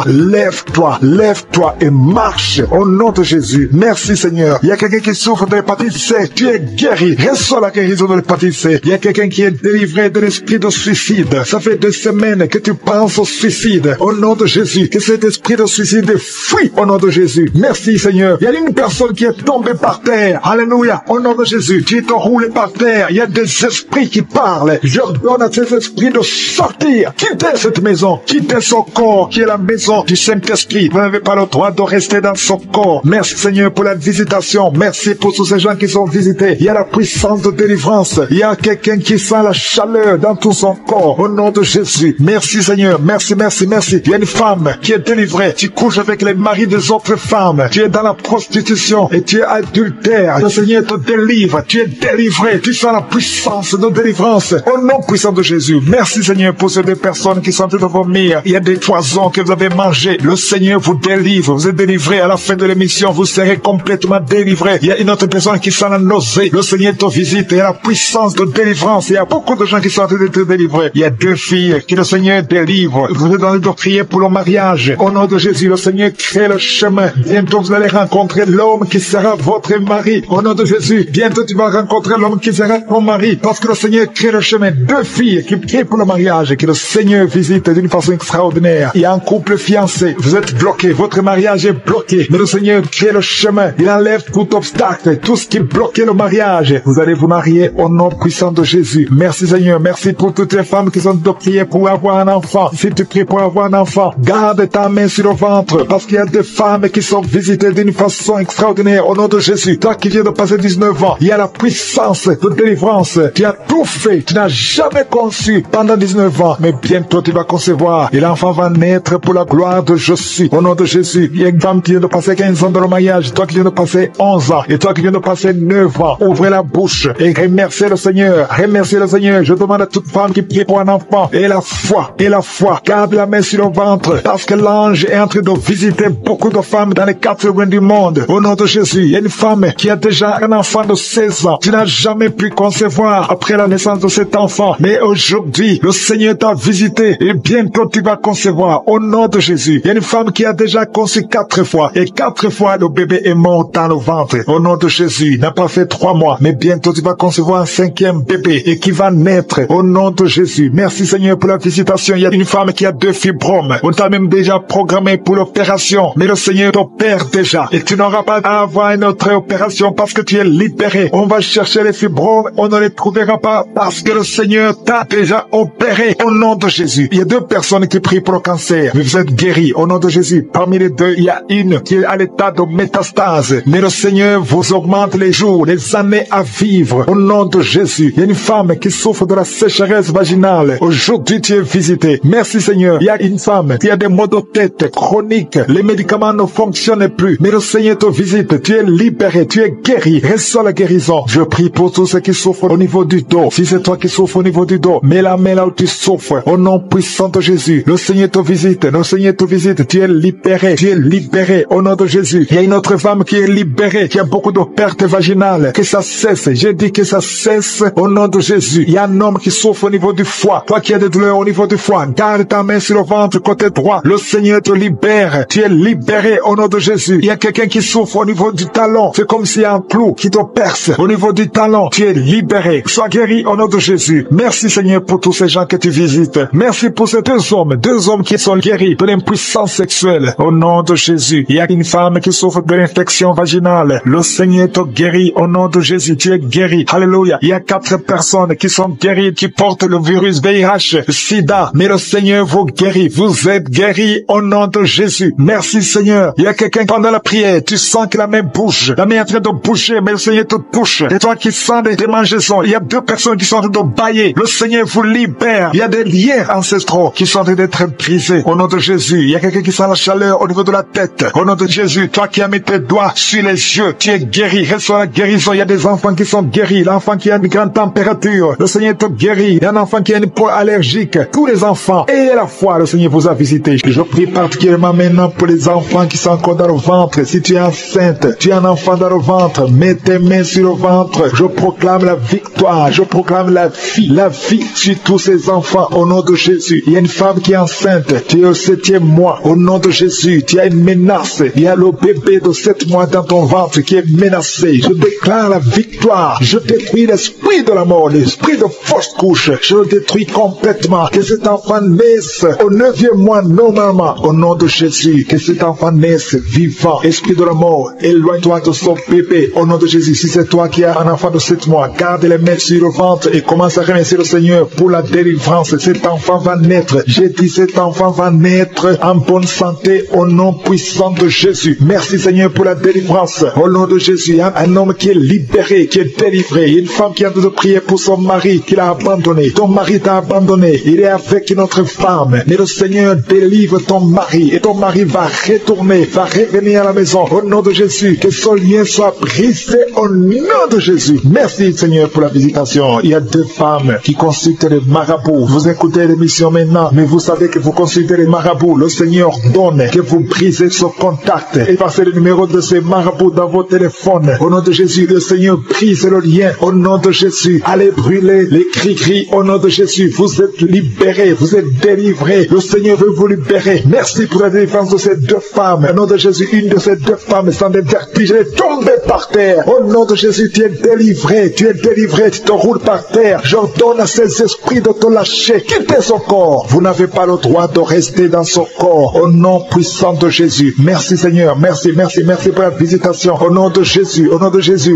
Lève-toi. Lève-toi et marche. Au nom de Jésus. Merci Seigneur. Il y a quelqu'un qui souffre de l'hépatite C. Tu es guéri. Reçois la guérison de l'hépatite C. Il y a quelqu'un qui est délivré de l'esprit de suicide. Ça fait 2 semaines que tu penses au suicide. Au nom de Jésus. Que cet esprit de suicide fuit. Au nom de Jésus. Merci Seigneur. Il y a une personne qui est tombée par terre. Alléluia. Au nom de Jésus. Tu es roulé par terre. Il y a des esprits qui parlent. Je donne à ces esprits de sortir. Quittez cette maison. Quittez son corps qui est la maison du Saint-Esprit. Vous n'avez pas le droit de rester dans son corps. Merci Seigneur pour la visitation. Merci pour tous ces gens qui sont visités. Il y a la puissance de délivrance. Il y a quelqu'un qui sent la chaleur dans tout son corps. Au nom de Jésus. Merci Seigneur. Merci. Il y a une femme qui est délivrée. Tu couches avec les maris des autres femmes. Tu es dans la prostitution et tu es adultère. Le Seigneur te délivre. Tu es délivré. Tu sens la puissance de délivrance. Au nom puissant de Jésus. Merci Seigneur pour ces 2 personnes qui sont en train de vomir. Il y a des poisons que vous avez mangés. Le Seigneur vous délivre. Vous êtes délivré. À la fin de l'émission, vous serez complètement délivré. Il y a une autre personne qui sent la nausée. Le Seigneur te visite. Il y a la puissance de délivrance. Il y a beaucoup de gens qui sont en train d'être délivrés. Il y a 2 filles que le Seigneur délivre. Vous êtes en train de prier pour le mariage. Au nom de Jésus, le Seigneur crée le chemin. Bientôt, vous allez rencontrer l'homme qui sera votre mari. Au nom de Jésus, bientôt tu vas rencontrer l'homme qui sera ton mari. Parce que le Seigneur crée le chemin. 2 filles qui prient pour le mariage et que le Seigneur visite d'une façon extraordinaire. Il y a un couple fiancé. Vous êtes bloqué. Votre mariage est bloqué. Mais le Seigneur crée le chemin. Il enlève tout obstacle. Tout ce qui bloquait le mariage. Vous allez vous marier au nom puissant de Jésus. Merci Seigneur. Merci pour toutes les femmes qui sont de prier pour avoir un enfant. Si tu pries pour avoir un enfant, garde ta main sur le ventre. Parce qu'il y a des femmes qui sont visitées d'une façon extraordinaire au nom de Jésus. Toi qui viens de passer 19 ans, il y a la puissance de délivrance. Tu as tout fait. Tu n'as jamais conçu pendant 19 ans. Mais bientôt tu vas concevoir. Et l'enfant va naître pour la gloire de Jésus. Au nom de Jésus. Il y a une femme qui vient de passer 15 ans dans le mariage. Toi qui viens de passer 11 ans. Et toi qui viens de passer 9 ans. Ouvrez la bouche et remerciez le Seigneur. Remerciez le Seigneur. Je demande à toute femme qui prie pour un enfant. Et la foi. Garde la main sur le ventre. Parce que l'ange est en train de visiter beaucoup de femmes dans les 4 coins du monde. Au nom de Jésus. Il y a une femme qui a déjà un enfant de 16 ans. Tu n'as jamais pu concevoir après la naissance de cet enfant. Mais aujourd'hui, le Seigneur t'a visité. Et bientôt tu vas concevoir. Au nom de Jésus. Il y a une femme qui a déjà conçu 4 fois. Et 4 fois le bébé est mort dans le ventre. Au nom de Jésus. Il n'a pas fait 3 mois. Mais bientôt tu vas concevoir un 5e bébé. Et qui va naître. Au nom de Jésus. Merci Seigneur pour la visitation. Il y a une femme qui a 2 fibromes. On t'a même déjà programmé pour l'opération. Mais le Seigneur t'opère déjà. Et tu n'auras pas à avoir une autre opération parce que tu es libéré. On va chercher les fibromes. On ne les trouvera pas parce que le Seigneur t'a déjà opéré. Au nom de Jésus. Il y a 2 personnes qui prient pour le cancer. Mais vous êtes guéris. Au nom de Jésus. Parmi les 2, il y a une qui est à l'état de métastase. Mais le Seigneur vous augmente augmente les jours, les années à vivre. Au nom de Jésus, il y a une femme qui souffre de la sécheresse vaginale. Aujourd'hui, tu es visité. Merci Seigneur. Il y a une femme qui a des maux de tête chroniques. Les médicaments ne fonctionnent plus. Mais le Seigneur te visite. Tu es libéré. Tu es guéri. Reçois la guérison. Je prie pour tous ceux qui souffrent au niveau du dos. Si c'est toi qui souffres au niveau du dos, mets la main là où tu souffres. Au nom puissant de Jésus, le Seigneur te visite. Le Seigneur te visite. Tu es libéré. Tu es libéré au nom de Jésus. Il y a une autre femme qui est libérée, qui a beaucoup de pertes vaginales. Que ça cesse. J'ai dit que ça cesse au nom de Jésus. Il y a un homme qui souffre au niveau du foie. Toi qui as des douleurs au niveau du foie, garde ta main sur le ventre côté droit. Le Seigneur te libère. Tu es libéré au nom de Jésus. Il y a quelqu'un qui souffre au niveau du talon. C'est comme s'il y a un clou qui te perce au niveau du talon. Tu es libéré. Sois guéri au nom de Jésus. Merci Seigneur pour tous ces gens que tu visites. Merci pour ces deux hommes qui sont guéris de l'impuissance sexuelle au nom de Jésus. Il y a une femme qui souffre de l'infection vaginale. Le Seigneur te guérit au nom de Jésus. Tu es guéri. Alléluia. Il y a 4 personnes qui sont guéries, qui portent le virus VIH, SIDA. Mais le Seigneur vous guérit. Vous êtes guéris au nom de Jésus. Merci Seigneur. Il y a quelqu'un pendant la prière, tu sens que la main bouge. La main est en train de bouger, mais le Seigneur te touche. Et toi qui sens des démangeaisons, il y a 2 personnes qui sont en train de bailler. Le Seigneur vous libère. Il y a des liens ancestraux qui sont en train d'être brisés. Au nom de Jésus, il y a quelqu'un qui sent la chaleur au niveau de la tête. Au nom de Jésus, toi qui as mis tes doigts sur les yeux, tu es guéri. Reçois la guérison. Il y a des enfants qui sont guéris. L'enfant qui a une grande température, le Seigneur te guérit. Il y a un enfant qui a une peau allergique. Tous les enfants, et la foi, le Seigneur vous a visité. Je prie particulièrement maintenant pour les enfants qui sont encore dans le ventre. Si tu es enceinte, tu as un enfant dans le ventre, mets tes mains sur le ventre. Je proclame la victoire. Je proclame la vie sur tous ces enfants au nom de Jésus. Il y a une femme qui est enceinte. Tu es au 7e mois. Au nom de Jésus, tu as une menace. Il y a le bébé de 7 mois dans ton ventre qui est menacé. Je déclare la victoire. Je détruis l'esprit de la mort, l'esprit de fausse couche. Je le détruis complètement. Que cet enfant naisse au 9e mois normalement. Au nom de Jésus, que cet enfant naisse vivant. Esprit de la mort, éloigne-toi de son bébé. Au nom de Jésus, si c'est toi qui as un enfant de 7 mois, garde les mains sur le ventre et commence à remercier le Seigneur pour la délivrance. Cet enfant va naître. J'ai dit cet enfant va naître en bonne santé au nom puissant de Jésus. Merci Seigneur pour la délivrance. Au nom de Jésus, il y a un homme qui est libéré, qui est délivré. Une femme qui a de prier pour son mari qui l'a abandonné. Ton mari t'a abandonné. Il est avec une autre femme. Mais le Seigneur délivre ton mari et ton mari va retourner, va revenir à la maison. Au nom de Jésus, que son lien soit brisé au nom de Jésus. Merci Seigneur pour la visitation. Il y a 2 femmes qui consultent les marabouts. Vous écoutez l'émission maintenant, mais vous savez que vous consultez les marabouts. Le Seigneur donne que vous brisez ce contact et passez le numéro de ces marabouts dans vos téléphones. Au nom de Jésus, le Seigneur brise le lien. Au nom de Jésus, allez brûler les cris-cris. Au nom de Jésus, vous êtes libérés, vous êtes délivrés. Le Seigneur veut vous libérer. Merci pour la délivrance de ces 2 femmes. Au nom de Jésus, une de ces 2 femmes sans des vertiges est tombée par terre. Au nom de Jésus, tu es délivré, tu te roules par terre. J'ordonne à ces esprits de te lâcher, quitter son corps. Vous n'avez pas le droit de rester dans son corps. Au nom puissant de Jésus. Merci Seigneur, merci pour la visitation. Au nom de Jésus,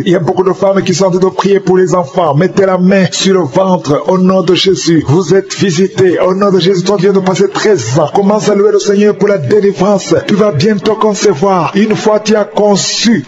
il y a beaucoup de femmes qui sont en train de prier pour les enfants. Mettez la main sur le ventre. Au nom de Jésus, vous êtes visités. Au nom de Jésus, toi qui viens de passer 13 ans, commence à louer le Seigneur pour la délivrance. Tu vas bientôt concevoir. Une fois tu as conçu,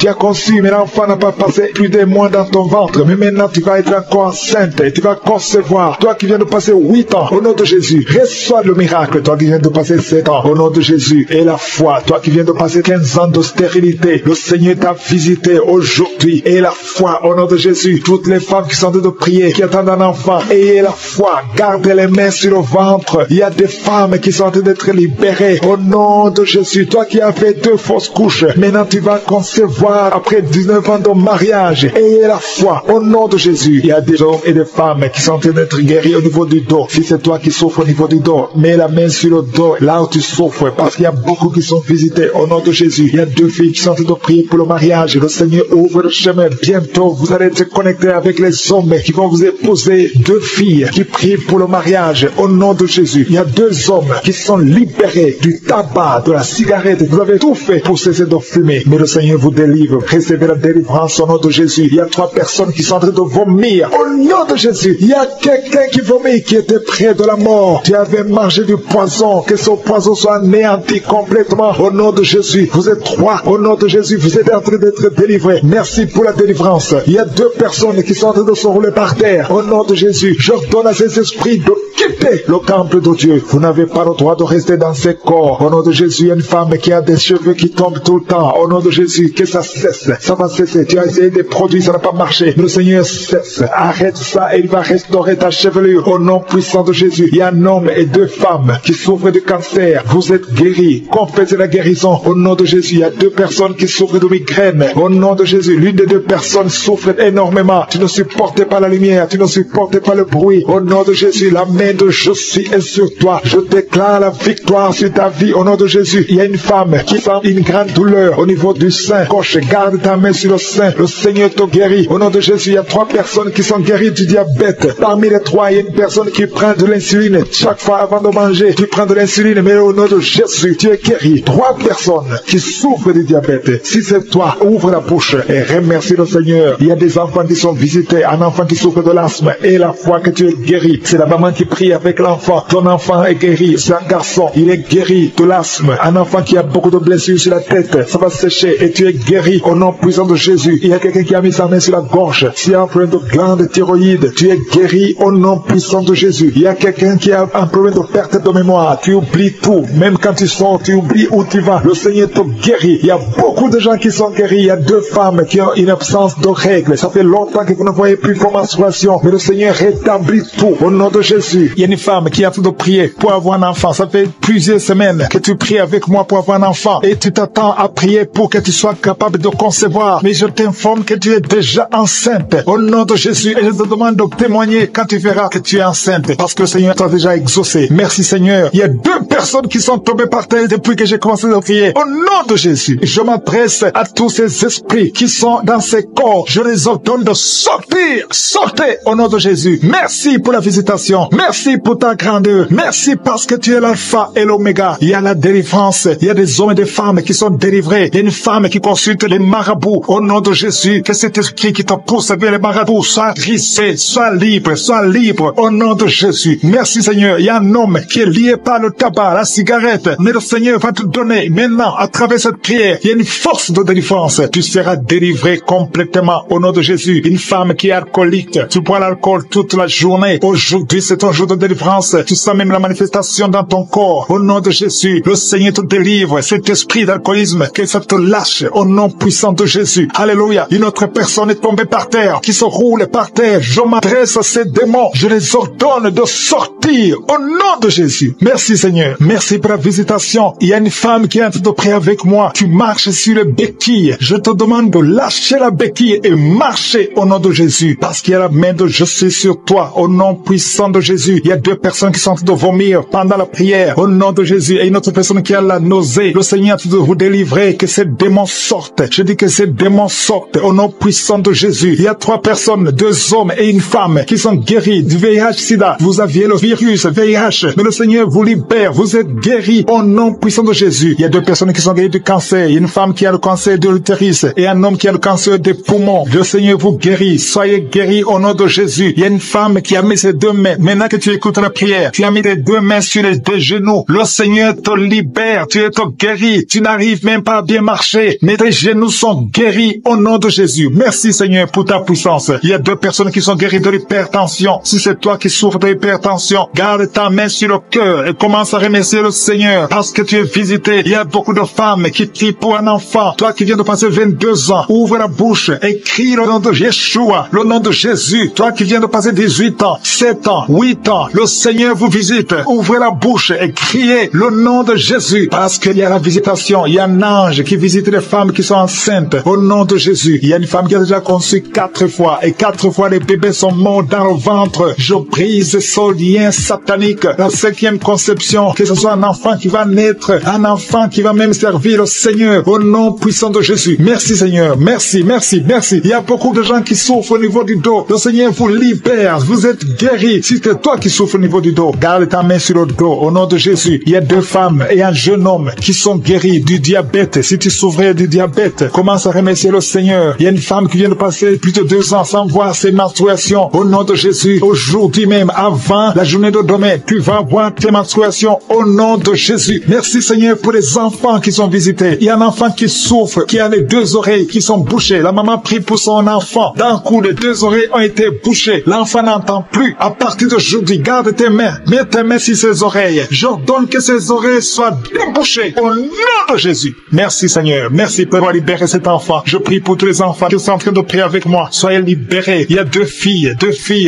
mais l'enfant n'a pas passé plus de mois dans ton ventre. Mais maintenant tu vas être encore enceinte et tu vas concevoir. Toi qui viens de passer 8 ans, au nom de Jésus, reçois le miracle. Toi qui viens de passer 7 ans, au nom de Jésus, et la foi. Toi qui viens de passer 15 ans de stérilité, le Seigneur t'a visité aujourd'hui. Et la foi, au nom de Jésus. Toutes les femmes qui sont en train de prier, qui attendent un enfant, ayez la foi. Gardez les mains sur le ventre. Il y a des femmes qui sont en train d'être libérées. Au nom de Jésus, toi qui as fait 2 fausses couches, maintenant tu vas concevoir après 19 ans de mariage. Ayez la foi. Au nom de Jésus, il y a des hommes et des femmes qui sont en train d'être guéris au niveau du dos. Si c'est toi qui souffres au niveau du dos, mets la main sur le dos, là où tu souffres, parce qu'il y a beaucoup qui sont visités. Au nom de Jésus, il y a 2 filles qui sont en train de prier pour le mariage. Le Seigneur ouvre le chemin. Bientôt, vous allez être connectés avec les hommes qui vont vous épouser. 2 filles qui prient pour le mariage. Au nom de Jésus, il y a 2 hommes qui sont libérés du tabac, de la cigarette. Vous avez tout fait pour cesser de fumer, mais le Seigneur vous délivre. Recevez la délivrance au nom de Jésus. Il y a 3 personnes qui sont en train de vomir. Au nom de Jésus, il y a quelqu'un qui vomit, qui était près de la mort. Tu avais mangé du poison. Que ce poison soit anéanti complètement. Au nom de Jésus, vous êtes 3. Au nom de Jésus, vous êtes en train d'être délivrés. Merci pour la délivrance. Il y a 2 personnes qui sont en train de se rouler par terre. Au nom de Jésus, j'ordonne à ces esprits de quitter le temple de Dieu. Vous n'avez pas le droit de rester dans ces corps. Au nom de Jésus, il y a une femme qui a des cheveux qui tombent tout le temps. Au nom de Jésus, que ça cesse. Ça va cesser. Tu as essayé des produits, ça n'a pas marché. Le Seigneur cesse. Arrête ça et il va restaurer ta chevelure. Au nom puissant de Jésus, il y a un homme et 2 femmes qui souffrent de cancer. Vous êtes guéris. Confessez la guérison. Au nom de Jésus, il y a 2 personnes qui souffrent de migraine. Au nom de Jésus, l'une des 2 personnes souffre énormément. Tu ne supportes pas la lumière. Tu ne supportes pas le bruit. Au nom de Jésus, la main de je suis est sur toi. Je déclare la victoire sur ta vie. Au nom de Jésus, il y a une femme qui sent une grande douleur au niveau du sein gauche. Garde ta main sur le sein. Le Seigneur te guérit. Au nom de Jésus, il y a 3 personnes qui sont guéries du diabète. Parmi les 3, il y a une personne qui prend de l'insuline. Chaque fois avant de manger, tu prends de l'insuline. Mais au nom de Jésus, tu es guéri. 3 personnes qui souffrent du diabète. Si c'est toi, ouvre la bouche et remercie le Seigneur. Il y a des enfants qui sont visités. Un enfant qui souffre de l'asthme. Et la foi que tu es guéri. C'est la maman qui prie avec l'enfant. Ton enfant est guéri. C'est un garçon. Il est guéri de l'asthme. Un enfant qui a beaucoup de blessures sur la tête. Ça va sécher. Et tu es guéri au nom puissant de Jésus. Il y a quelqu'un qui a mis sa main sur la gorge. Si tu as un problème de glande thyroïde, tu es guéri au nom puissant de Jésus. Il y a quelqu'un qui a un problème de perte de mémoire. Tu oublies tout. Même quand tu sors, tu oublies où tu vas. Le Seigneur te guérit. Il y a beaucoup de gens qui sont guéris. Il y a 2 femmes qui ont une absence de règles. Ça fait longtemps que vous ne voyez plus vos menstruations. Mais le Seigneur rétablit tout au nom de Jésus. Il y a une femme qui a fait de prier pour avoir un enfant. Ça fait plusieurs semaines que tu pries avec moi pour avoir un enfant. Et tu t'attends à prier pour que tu sois capable de concevoir. Mais je t'informe que tu es déjà enceinte. Au nom de Jésus. Et je te demande de témoigner quand tu verras que tu es enceinte. Parce que le Seigneur t'a déjà exaucé. Merci Seigneur. Il y a 2 personnes qui sont tombées par terre depuis que j'ai commencé à prier. Au nom de Jésus. Je m'adresse à tous ces esprits qui sont dans ces corps. Je les ordonne de sortir. Sortez au nom de Jésus. Merci pour la visitation. Merci pour ta grandeur. Merci parce que tu es l'alpha et l'oméga. Il y a la délivrance. Il y a des hommes et des femmes qui sont délivrés. Il y a une femme qui consulte les marabouts. Au nom de Jésus, que cet esprit qui te pousse vers les marabouts soit rissé, soit libre, soit libre. Au nom de Jésus. Merci Seigneur. Il y a un homme qui est lié par le tabac, la cigarette. Mais le Seigneur va te donner maintenant, à travers cette prière, il y a une force de délivrance. Tu seras délivré complètement au nom de Jésus. Une femme qui est alcoolique. Tu bois l'alcool toute la journée. Aujourd'hui, c'est un jour de délivrance. Tu sens même la manifestation dans ton corps. Au nom de Jésus, le Seigneur te délivre. Cet esprit d'alcoolisme, que ça te lâche au nom puissant de Jésus. Alléluia. Une autre personne est tombée par terre, qui se roule par terre. Je m'adresse à ces démons. Je les ordonne de sortir au nom de Jésus. Merci Seigneur. Merci pour la visitation. Il y a une femme qui est en train de prier avec moi. Tu marches sur les béquilles. Je te demande de lâcher la béquille et marcher au nom de Jésus. Parce qu'il y a la main de je suis sur toi. Au nom puissant de Jésus. Il y a 2 personnes qui sont en train de vomir pendant la prière. Au nom de Jésus. Et une autre personne qui a la nausée. Le Seigneur est en train de vous délivrer. Que ces démons sortent. Je dis que ces démons sortent. Au nom puissant de Jésus. Il y a 3 personnes, 2 hommes et une femme qui sont guéris du VIH-Sida. Vous aviez le virus VIH. Mais le Seigneur vous libère. Vous êtes guéris au nom puissant de Jésus. Il y a 2 personnes qui sont guéries du cancer. Il y a une femme qui a le cancer de l'utérus et un homme qui a le cancer des poumons. Le Seigneur vous guérit. Soyez guéris au nom de Jésus. Il y a une femme qui a mis ses 2 mains. Maintenant que tu écoutes la prière, tu as mis tes 2 mains sur les 2 genoux. Le Seigneur te libère. Tu es guéri. Tu n'arrives même pas à bien marcher. Mais tes genoux sont guéris au nom de Jésus. Merci Seigneur pour ta puissance. Il y a 2 personnes qui sont guéries de l'hypertension. Si c'est toi qui souffres de l'hypertension, garde ta main sur le cœur et commence à remercier le Seigneur parce que tu es visité. Il y a beaucoup de femmes qui crient pour un enfant. Toi qui viens de passer 22 ans, ouvre la bouche et crie le nom de Yeshua, le nom de Jésus. Toi qui viens de passer 18 ans, 7 ans, 8 ans, le Seigneur vous visite. Ouvrez la bouche et criez le nom de Jésus parce qu'il y a la visitation. Il y a un ange qui visite les femmes qui sont enceintes au nom de Jésus. Il y a une femme qui a déjà conçu 4 fois et 4 fois les bébés sont morts dans le ventre. Je brise ce lien satanique. La 5e conception, que ce soit un enfant qui va naître, un enfant qui va même servir le Seigneur au nom puissant de Jésus. Merci Seigneur. Merci, merci, merci. Il y a beaucoup de gens qui souffrent au niveau du dos. Le Seigneur vous libère. Vous êtes guéris. Si c'est toi qui souffre au niveau du dos, garde ta main sur le dos. Au nom de Jésus, il y a 2 femmes et un jeune homme qui sont guéris du diabète. Si tu souffrais du diabète, commence à remercier le Seigneur. Il y a une femme qui vient de passer plus de 2 ans sans voir ses menstruations. Au nom de Jésus, aujourd'hui même, avant la journée de demain, tu vas voir tes menstruations au nom de Jésus. Merci Seigneur pour les enfants qui sont visités. Il y a un enfant qui souffre, qui a les 2 oreilles qui sont bouchées. La maman prie pour son enfant. D'un coup, les 2 oreilles ont été bouchées. L'enfant n'entend plus. À partir d'aujourd'hui, garde tes mains. Mets tes mains sur ses oreilles. J'ordonne que ses oreilles soient débouchées au nom de Jésus. Merci Seigneur. Merci pour avoir libéré cet enfant. Je prie pour tous les enfants qui sont en train de prier avec moi. Soyez libérés. Il y a 2 filles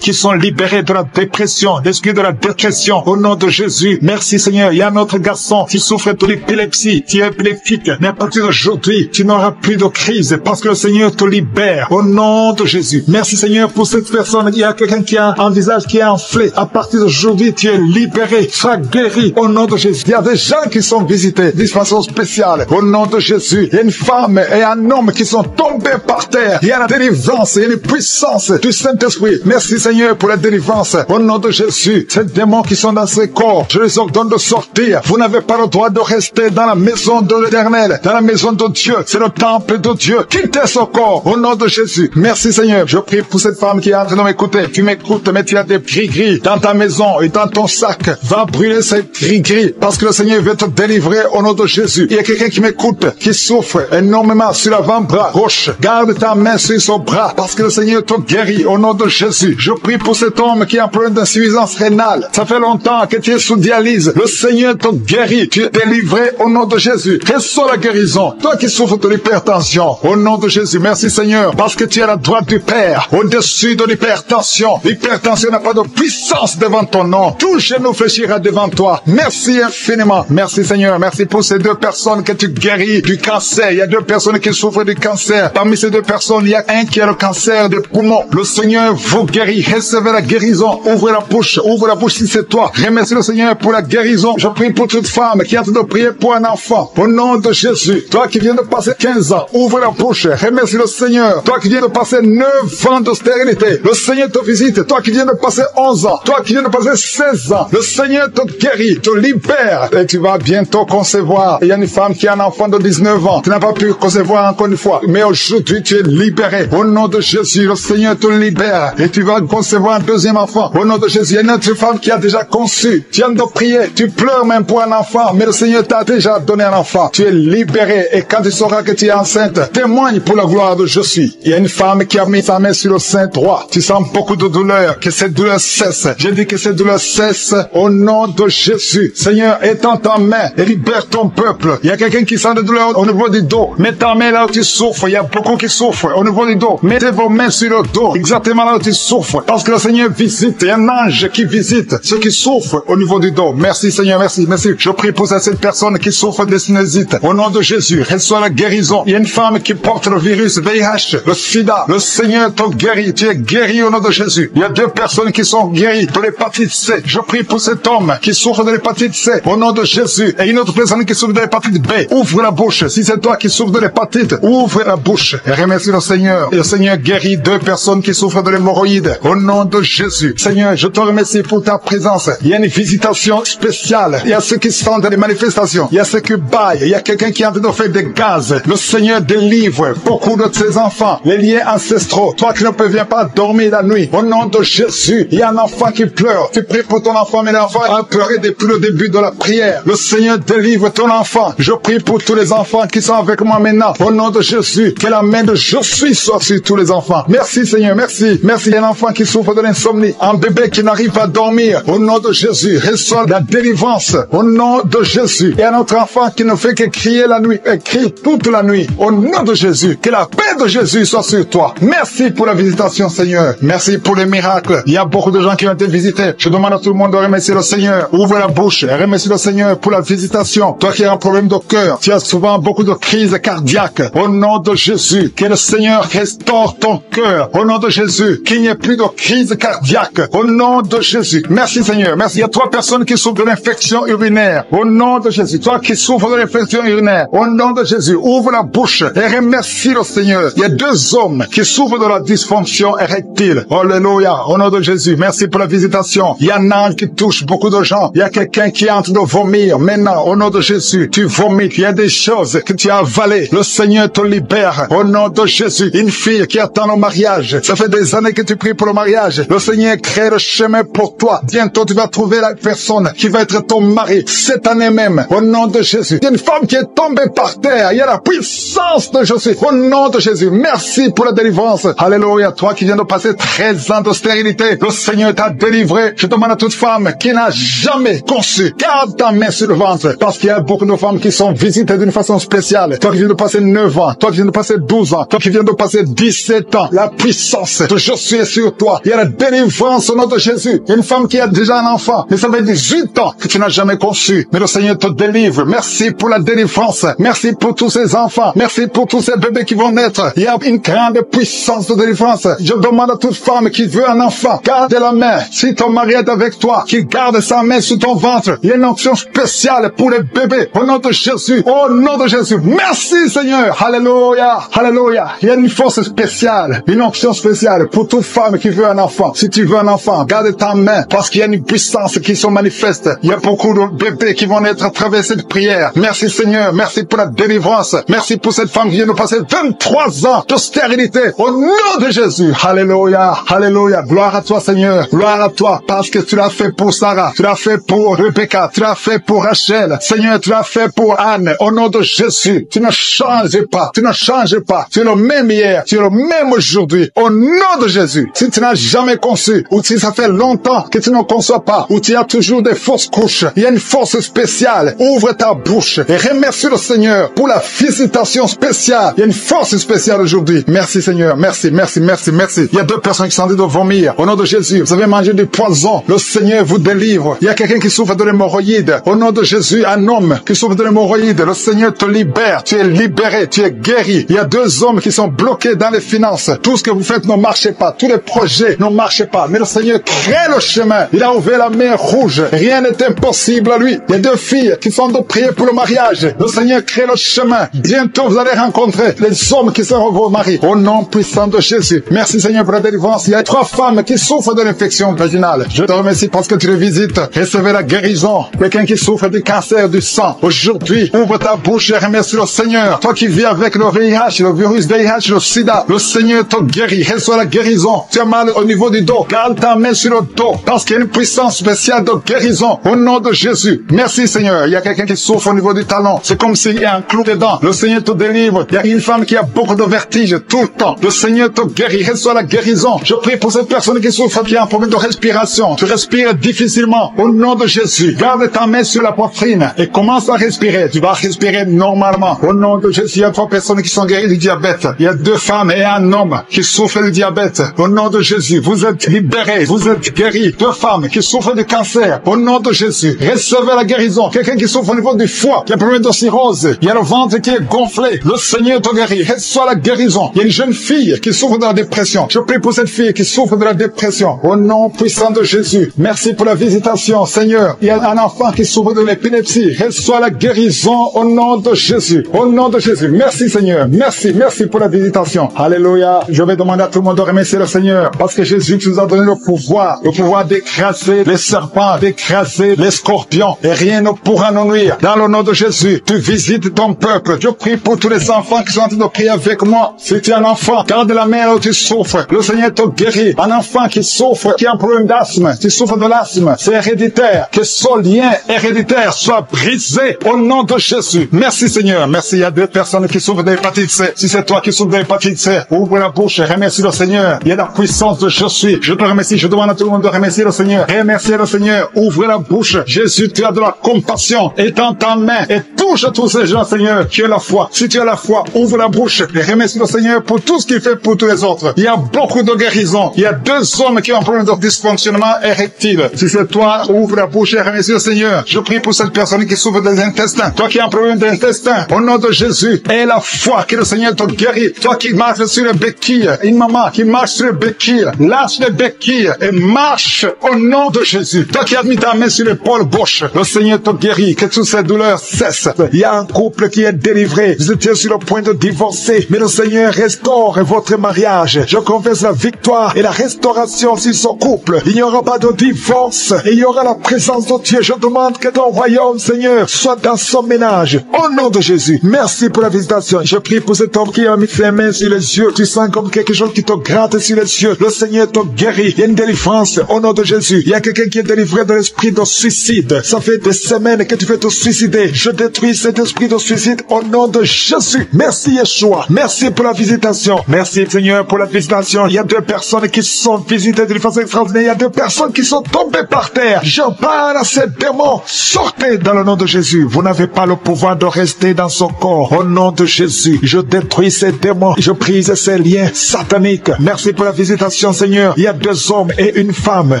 qui sont libérées de la dépression, l'esprit de la dépression au nom de Jésus. Merci Seigneur. Il y a un autre garçon qui souffre de l'épilepsie, qui est épileptique. Mais à partir d'aujourd'hui, tu n'auras plus de crise parce que le Seigneur te libère au nom de Jésus. Merci Seigneur pour cette personne. Il y a quelqu'un qui a un visage qui est enflé. À partir d'aujourd'hui, tu es libéré. Sois guéri au nom de Jésus. Il y a des gens qui sont visités d'une façon spéciale au nom de Jésus. Il y a une femme et un homme qui sont tombés par terre. Il y a la délivrance, il y a une puissance du Saint-Esprit. Merci Seigneur pour la délivrance au nom de Jésus. Ces démons qui sont dans ces corps, je les ordonne de sortir. Vous n'avez pas le droit de rester dans la maison de l'Éternel, dans la maison de Dieu. C'est le temple de Dieu. Quittez ce corps au nom de Jésus. Merci Seigneur. Je prie pour cette femme qui est en train de m'écouter. Tu m'écoutes, mais tu as des gris-gris dans ta maison et dans ton sac. Va brûler ces gris-gris parce que le Seigneur veut te délivrer au nom de Jésus. Il y a quelqu'un qui m'écoute, qui souffre énormément sur l'avant-bras gauche. Garde ta main sur son bras parce que le Seigneur te guérit au nom de Jésus. Je prie pour cet homme qui a un problème d'insuffisance rénale. Ça fait longtemps que tu es sous dialyse. Le Seigneur te guérit. Tu es délivré au nom de Jésus. Reçois la guérison. Toi qui souffres de l'hypertension, au nom de Jésus. Merci Seigneur parce que tu es à la droite du Père, au-dessus de l'hypertension. L'hypertension n'a pas de puissance devant ton nom. Tout genou fléchira devant toi. Merci infiniment. Merci Seigneur. Merci pour ces 2 personnes que tu guéris du cancer. Il y a 2 personnes qui souffrent du cancer. Parmi ces 2 personnes, il y a un qui a le cancer des poumons. Le Seigneur vous guérit. Recevez la guérison. Ouvrez la bouche. Ouvre la bouche si c'est toi. Remercie le Seigneur pour la guérison. Je prie pour toute femme qui est en train de prier pour un enfant. Au nom de Jésus. Toi qui viens de passer 15 ans, ouvre la bouche. Remercie le Seigneur. Toi qui viens de passer 9 ans de stérilité, le Seigneur te visite. Toi qui viens de passer 11 ans, toi qui viens de passer 16 ans, le Seigneur te guérit, te libère. Et tu vas bientôt concevoir. Il y a une femme qui a un enfant de 19 ans. Tu n'as pas pu concevoir encore une fois. Mais aujourd'hui, tu es libéré. Au nom de Jésus, le Seigneur te libère. Et tu vas concevoir un 2e enfant. Au nom de Jésus, il y a une autre femme qui a déjà conçu. Tu viens de prier. Tu pleures même pour un enfant. Mais le Seigneur t'a déjà donné un enfant. Tu es libéré. Et quand tu sauras que tu es enceinte, témoigne pour la gloire de Jésus. Il y a une femme qui a mis sa main sur le sein droit. Tu sens beaucoup de douleur. Que cette douleur cesse. Je dis que cette douleur cesse au nom de Jésus. Seigneur, étends ta main et libère ton peuple. Il y a quelqu'un qui sent de douleur au niveau du dos. Mets ta main là où tu souffres. Il y a beaucoup qui souffrent au niveau du dos. Mettez vos mains sur le dos. Exactement là où tu souffres. Parce que le Seigneur visite. Il y a un ange qui visite ceux qui souffrent au niveau du dos. Merci Seigneur, merci, merci. Je prie pour cette personne qui souffre de sinusite. Au nom de Jésus, reçois la guérison. Il y a une femme qui porte le virus VIH, le sida. Le Seigneur te guérit. Tu es guéri au nom de Jésus. Il y a 2 personnes qui sont guéries de l'hépatite C. Je prie pour cet homme qui souffre de l'hépatite C au nom de Jésus. Et une autre personne qui souffre de l'hépatite B. Ouvre la bouche. Si c'est toi qui souffres de l'hépatite, ouvre la bouche et remercie le Seigneur. Et le Seigneur guérit 2 personnes qui souffrent de l'hémorroïde au nom de Jésus. Seigneur, je te remercie pour ta présence. Il y a une visitation spéciale. Il y a ceux qui sentent les manifestations. Il y a ceux qui baillent. Il y a quelqu'un qui est en train de faire des gaz. Le Seigneur délivre beaucoup de ses enfants. Les liens ancestraux. Toi qui ne parviens pas à dormir la nuit. Au nom de Jésus. Il y a un enfant qui pleure. Tu pries pour ton enfant, mais l'enfant a pleuré depuis le début de la prière. Le Seigneur délivre ton enfant. Je prie pour tous les enfants qui sont avec moi maintenant. Au nom de Jésus. Que la main de je suis soit sur tous les enfants. Merci Seigneur, merci. Merci. Il y a un enfant qui souffre de l'insomnie. Un bébé qui n'arrive pas à dormir. Au nom de Jésus. Reçois la délivrance. Au nom de Jésus. Il y a un autre enfant qui ne fait que crier la nuit. Et crie toute la nuit. Au nom de Jésus. Que la paix de Jésus soit sur toi. Merci pour la visitation Seigneur. Merci pour les miracles. Il y a beaucoup de gens qui ont été visités. Je demande à tout le monde de remercier le Seigneur. Ouvre la bouche et remercie le Seigneur pour la visitation. Toi qui as un problème de cœur, tu as souvent beaucoup de crises cardiaques. Au nom de Jésus, que le Seigneur restaure ton cœur. Au nom de Jésus, qu'il n'y ait plus de crise cardiaque. Au nom de Jésus. Merci Seigneur. Merci. Il y a 3 personnes qui souffrent de l'infection urinaire. Au nom de Jésus. Toi qui souffres de l'infection urinaire. Au nom de Jésus. Ouvre la bouche et remercie le Seigneur. Il y a 2 hommes qui souffrent de la dysfonction érectile. Alléluia. Au nom de Jésus. Merci pour la visitation. Il y a un ange qui touche beaucoup de gens. Il y a quelqu'un qui est en train de vomir. Maintenant, au nom de Jésus, tu vomites. Il y a des choses que tu as avalées. Le Seigneur te libère. Au nom de Jésus, une fille qui attend le mariage. Ça fait des années que tu pries pour le mariage. Le Seigneur crée le chemin pour toi. Bientôt, tu vas trouver la personne qui va être ton mari. Cette année même, au nom de Jésus. Il y a une femme qui est tombée par terre. Il y a la puissance de Jésus. Au nom de Jésus. Merci pour la délivrance. Alléluia. Toi qui viens de passer 13 ans de stérilité, le Seigneur t'a délivré. Je demande à toute femme qui n'a jamais conçu, garde ta main sur le ventre. Parce qu'il y a beaucoup de femmes qui sont visitées d'une façon spéciale. Toi qui viens de passer 9 ans. Toi qui viens de passer 12 ans. Toi qui viens de passer 17 ans. La puissance de Jésus est sur toi. Il y a la délivrance au nom de Jésus. Il y a une femme qui a déjà un enfant. Mais ça fait 18 ans que tu n'as jamais conçu. Mais le Seigneur te délivre. Merci pour la délivrance. Merci pour tous ces enfants. Merci pour tous ces bébés qui vont naître. Il y a une grande puissance de délivrance. Je demande à toute femme qui veut un enfant, garde la main. Si ton mari est avec toi, qui garde sa main sur ton ventre. Il y a une onction spéciale pour les bébés. Au nom de Jésus. Au nom de Jésus. Merci Seigneur. Alléluia. Alléluia. Il y a une force spéciale. Une onction spéciale pour toute femme qui veut un enfant. Si tu veux un enfant, garde ta main. Parce qu'il y a une puissance qui se manifeste. Il y a beaucoup de bébés qui vont naître à travers cette prière. Merci Seigneur. Merci pour la délivrance. Merci pour cette femme qui vient de passer 23 ans de stérilité. Au nom de Jésus. Alléluia. Alléluia. Gloire à toi Seigneur. Gloire à toi. Parce que tu l'as fait pour Sarah. Tu l'as fait pour Rebecca. Tu l'as fait pour Rachel. Seigneur, tu l'as fait pour Anne. Au nom de Jésus. Tu ne changes pas. Tu ne changes pas. Tu es le même hier. Tu es le même aujourd'hui. Au nom de Jésus. Si tu n'as jamais conçu, ou si ça fait longtemps que tu ne conçois pas, ou tu as toujours des fausses couches, il y a une force spéciale. Ouvre ta bouche et remercie le Seigneur pour la visitation spéciale. Il y a une force spéciale aujourd'hui. Merci Seigneur. Merci, merci, merci, merci. Il y a 2 personnes qui sont en train de vomir. Au nom de Jésus, vous avez mangé du poison. Le Seigneur vous délivre. Il y a quelqu'un qui souffre de l'hémorroïde. Au nom de Jésus, un homme qui souffre de l'hémorroïde. Le Seigneur te libère. Tu es libéré. Tu es guéri. Il y a 2 hommes qui sont bloqués dans les finances. Tout ce que vous faites ne marche pas. Tous les projets ne marchent pas. Mais le Seigneur crée le chemin. Il a ouvert la mer rouge. Rien n'est impossible à lui. Il y a 2 filles qui sont de prier pour le mariage. Le Seigneur crée le chemin. Bientôt, vous allez rencontrer les hommes qui seront vos maris. Au nom puissant de Jésus. Merci Seigneur pour la délivrance. Il y a 3 femmes qui souffrent de l'infection vaginale. Je te remercie parce que tu les visites. Recevez la guérison. Quelqu'un qui souffre du cancer du sang. Aujourd'hui, ouvre ta bouche et remercie le Seigneur. Toi qui vis avec le VIH, le virus VIH, le sida, le Seigneur te guérit. Reçois la guérison. Tu as mal au niveau du dos. Garde ta main sur le dos. Parce qu'il y a une puissance spéciale de guérison. Au nom de Jésus. Merci Seigneur. Il y a quelqu'un qui souffre au niveau du talon. C'est comme s'il y a un clou dedans. Le Seigneur te délivre. Il y a une femme qui a beaucoup de vertige tout le temps. Le Seigneur te guérit. Reçois la guérison. Je prie pour cette personne qui souffre, qui a un problème de respiration. Tu respires difficilement. Au nom de Jésus. Garde ta main sur la poitrine et commence à respirer. Tu vas respirer normalement. Au nom de Jésus. Il y a 3 personnes qui sont guéries du diabète. Il y a 2 femmes et un homme qui souffrent du diabète. Au nom de Jésus. Vous êtes libérés. Vous êtes guéris. 2 femmes qui souffrent du cancer. Au nom de Jésus. Recevez la guérison. Quelqu'un qui souffre au niveau du foie, qui a un problème de cirrhose. Il y a le ventre qui est gonflé. Le Seigneur te guérit. Reçois la guérison. Il y a une jeune fille qui souffre de la dépression. Je prie pour cette fille qui souffre de la dépression. Au nom puissant de Jésus. Merci pour la visitation, Seigneur. Il y a un enfant qui souffre de l'épilepsie. Reçois la guérison au nom de Jésus. Au nom de Jésus. Merci, Seigneur. Merci, merci pour la visitation. Alléluia. Je vais demander à tout le monde de remercier le Seigneur. Parce que Jésus nous a donné le pouvoir d'écraser les serpents, d'écraser les scorpions. Et rien ne pourra nous nuire. Dans le nom de Jésus, tu visites ton peuple. Je prie pour tous les enfants qui sont en train de prier avec moi. Si tu es un enfant, garde la main où tu souffres. Le Seigneur te guérit. Un enfant qui souffre, qui a un problème d'asthme, qui souffre de l'asthme, c'est héréditaire. Que ce lien héréditaire soit brisé au nom de Jésus. Merci Seigneur. Merci. Il y a 2 personnes qui souffrent de l'hépatite C. Si c'est toi qui souffres de l'hépatite C, ouvre la bouche et remercie le Seigneur. Il y a la puissance de je suis. Je te remercie. Je demande à tout le monde de remercier le Seigneur. Remerciez le Seigneur. Ouvre la bouche. Jésus, tu as de la compassion. Étends ta main et touche à tous ces gens, Seigneur, qui ont la foi. Si tu as la foi, ouvre la bouche et remercie le Seigneur pour tout ce qu'il fait pour tous les autres. Il y a beaucoup de guérisons. Il y a 2 hommes qui ont un problème de dysfonctionnement érectile. Si c'est toi, ouvre la bouche et remercie le Seigneur. Je prie pour cette personne qui souffre des intestins. Toi qui as un problème d'intestin, au nom de Jésus, aie la foi que le Seigneur te guérit. Toi qui marches sur les béquilles, une maman qui marche sur les béquilles, lâche les béquilles et marche au nom de Jésus. Toi qui as mis ta main sur l'épaule gauche, le Seigneur te guérit. Que toutes ces douleurs cessent. Il y a un couple qui est délivré. Vous étiez sur le point de divorcer, mais le Seigneur restaure votre mariage. Je confesse la victoire et la restauration sur son couple. Il n'y aura pas de divorce et il y aura la présence de Dieu. Je demande que ton royaume, Seigneur, soit dans son ménage. Au nom de Jésus, merci pour la visitation. Je prie pour cet homme qui a mis ses mains sur les yeux. Tu sens comme quelque chose qui te gratte sur les yeux. Le Seigneur te guérit. Il y a une délivrance au nom de Jésus. Il y a quelqu'un qui est délivré de l'esprit de suicide. Ça fait des semaines que tu veux te suicider. Je détruis cet esprit de suicide au nom de Jésus. Merci Yeshua. Merci pour la visitation. Merci Seigneur pour la visitation. Il y a 2 personnes qui sont visitées d'une façon extraordinaire. Il y a 2 personnes qui sont tombées par terre. Je parle à ces démons. Sortez dans le nom de Jésus. Vous n'avez pas le pouvoir de rester dans son corps. Au nom de Jésus, je détruis ces démons. Je brise ces liens sataniques. Merci pour la visitation Seigneur. Il y a 2 hommes et une femme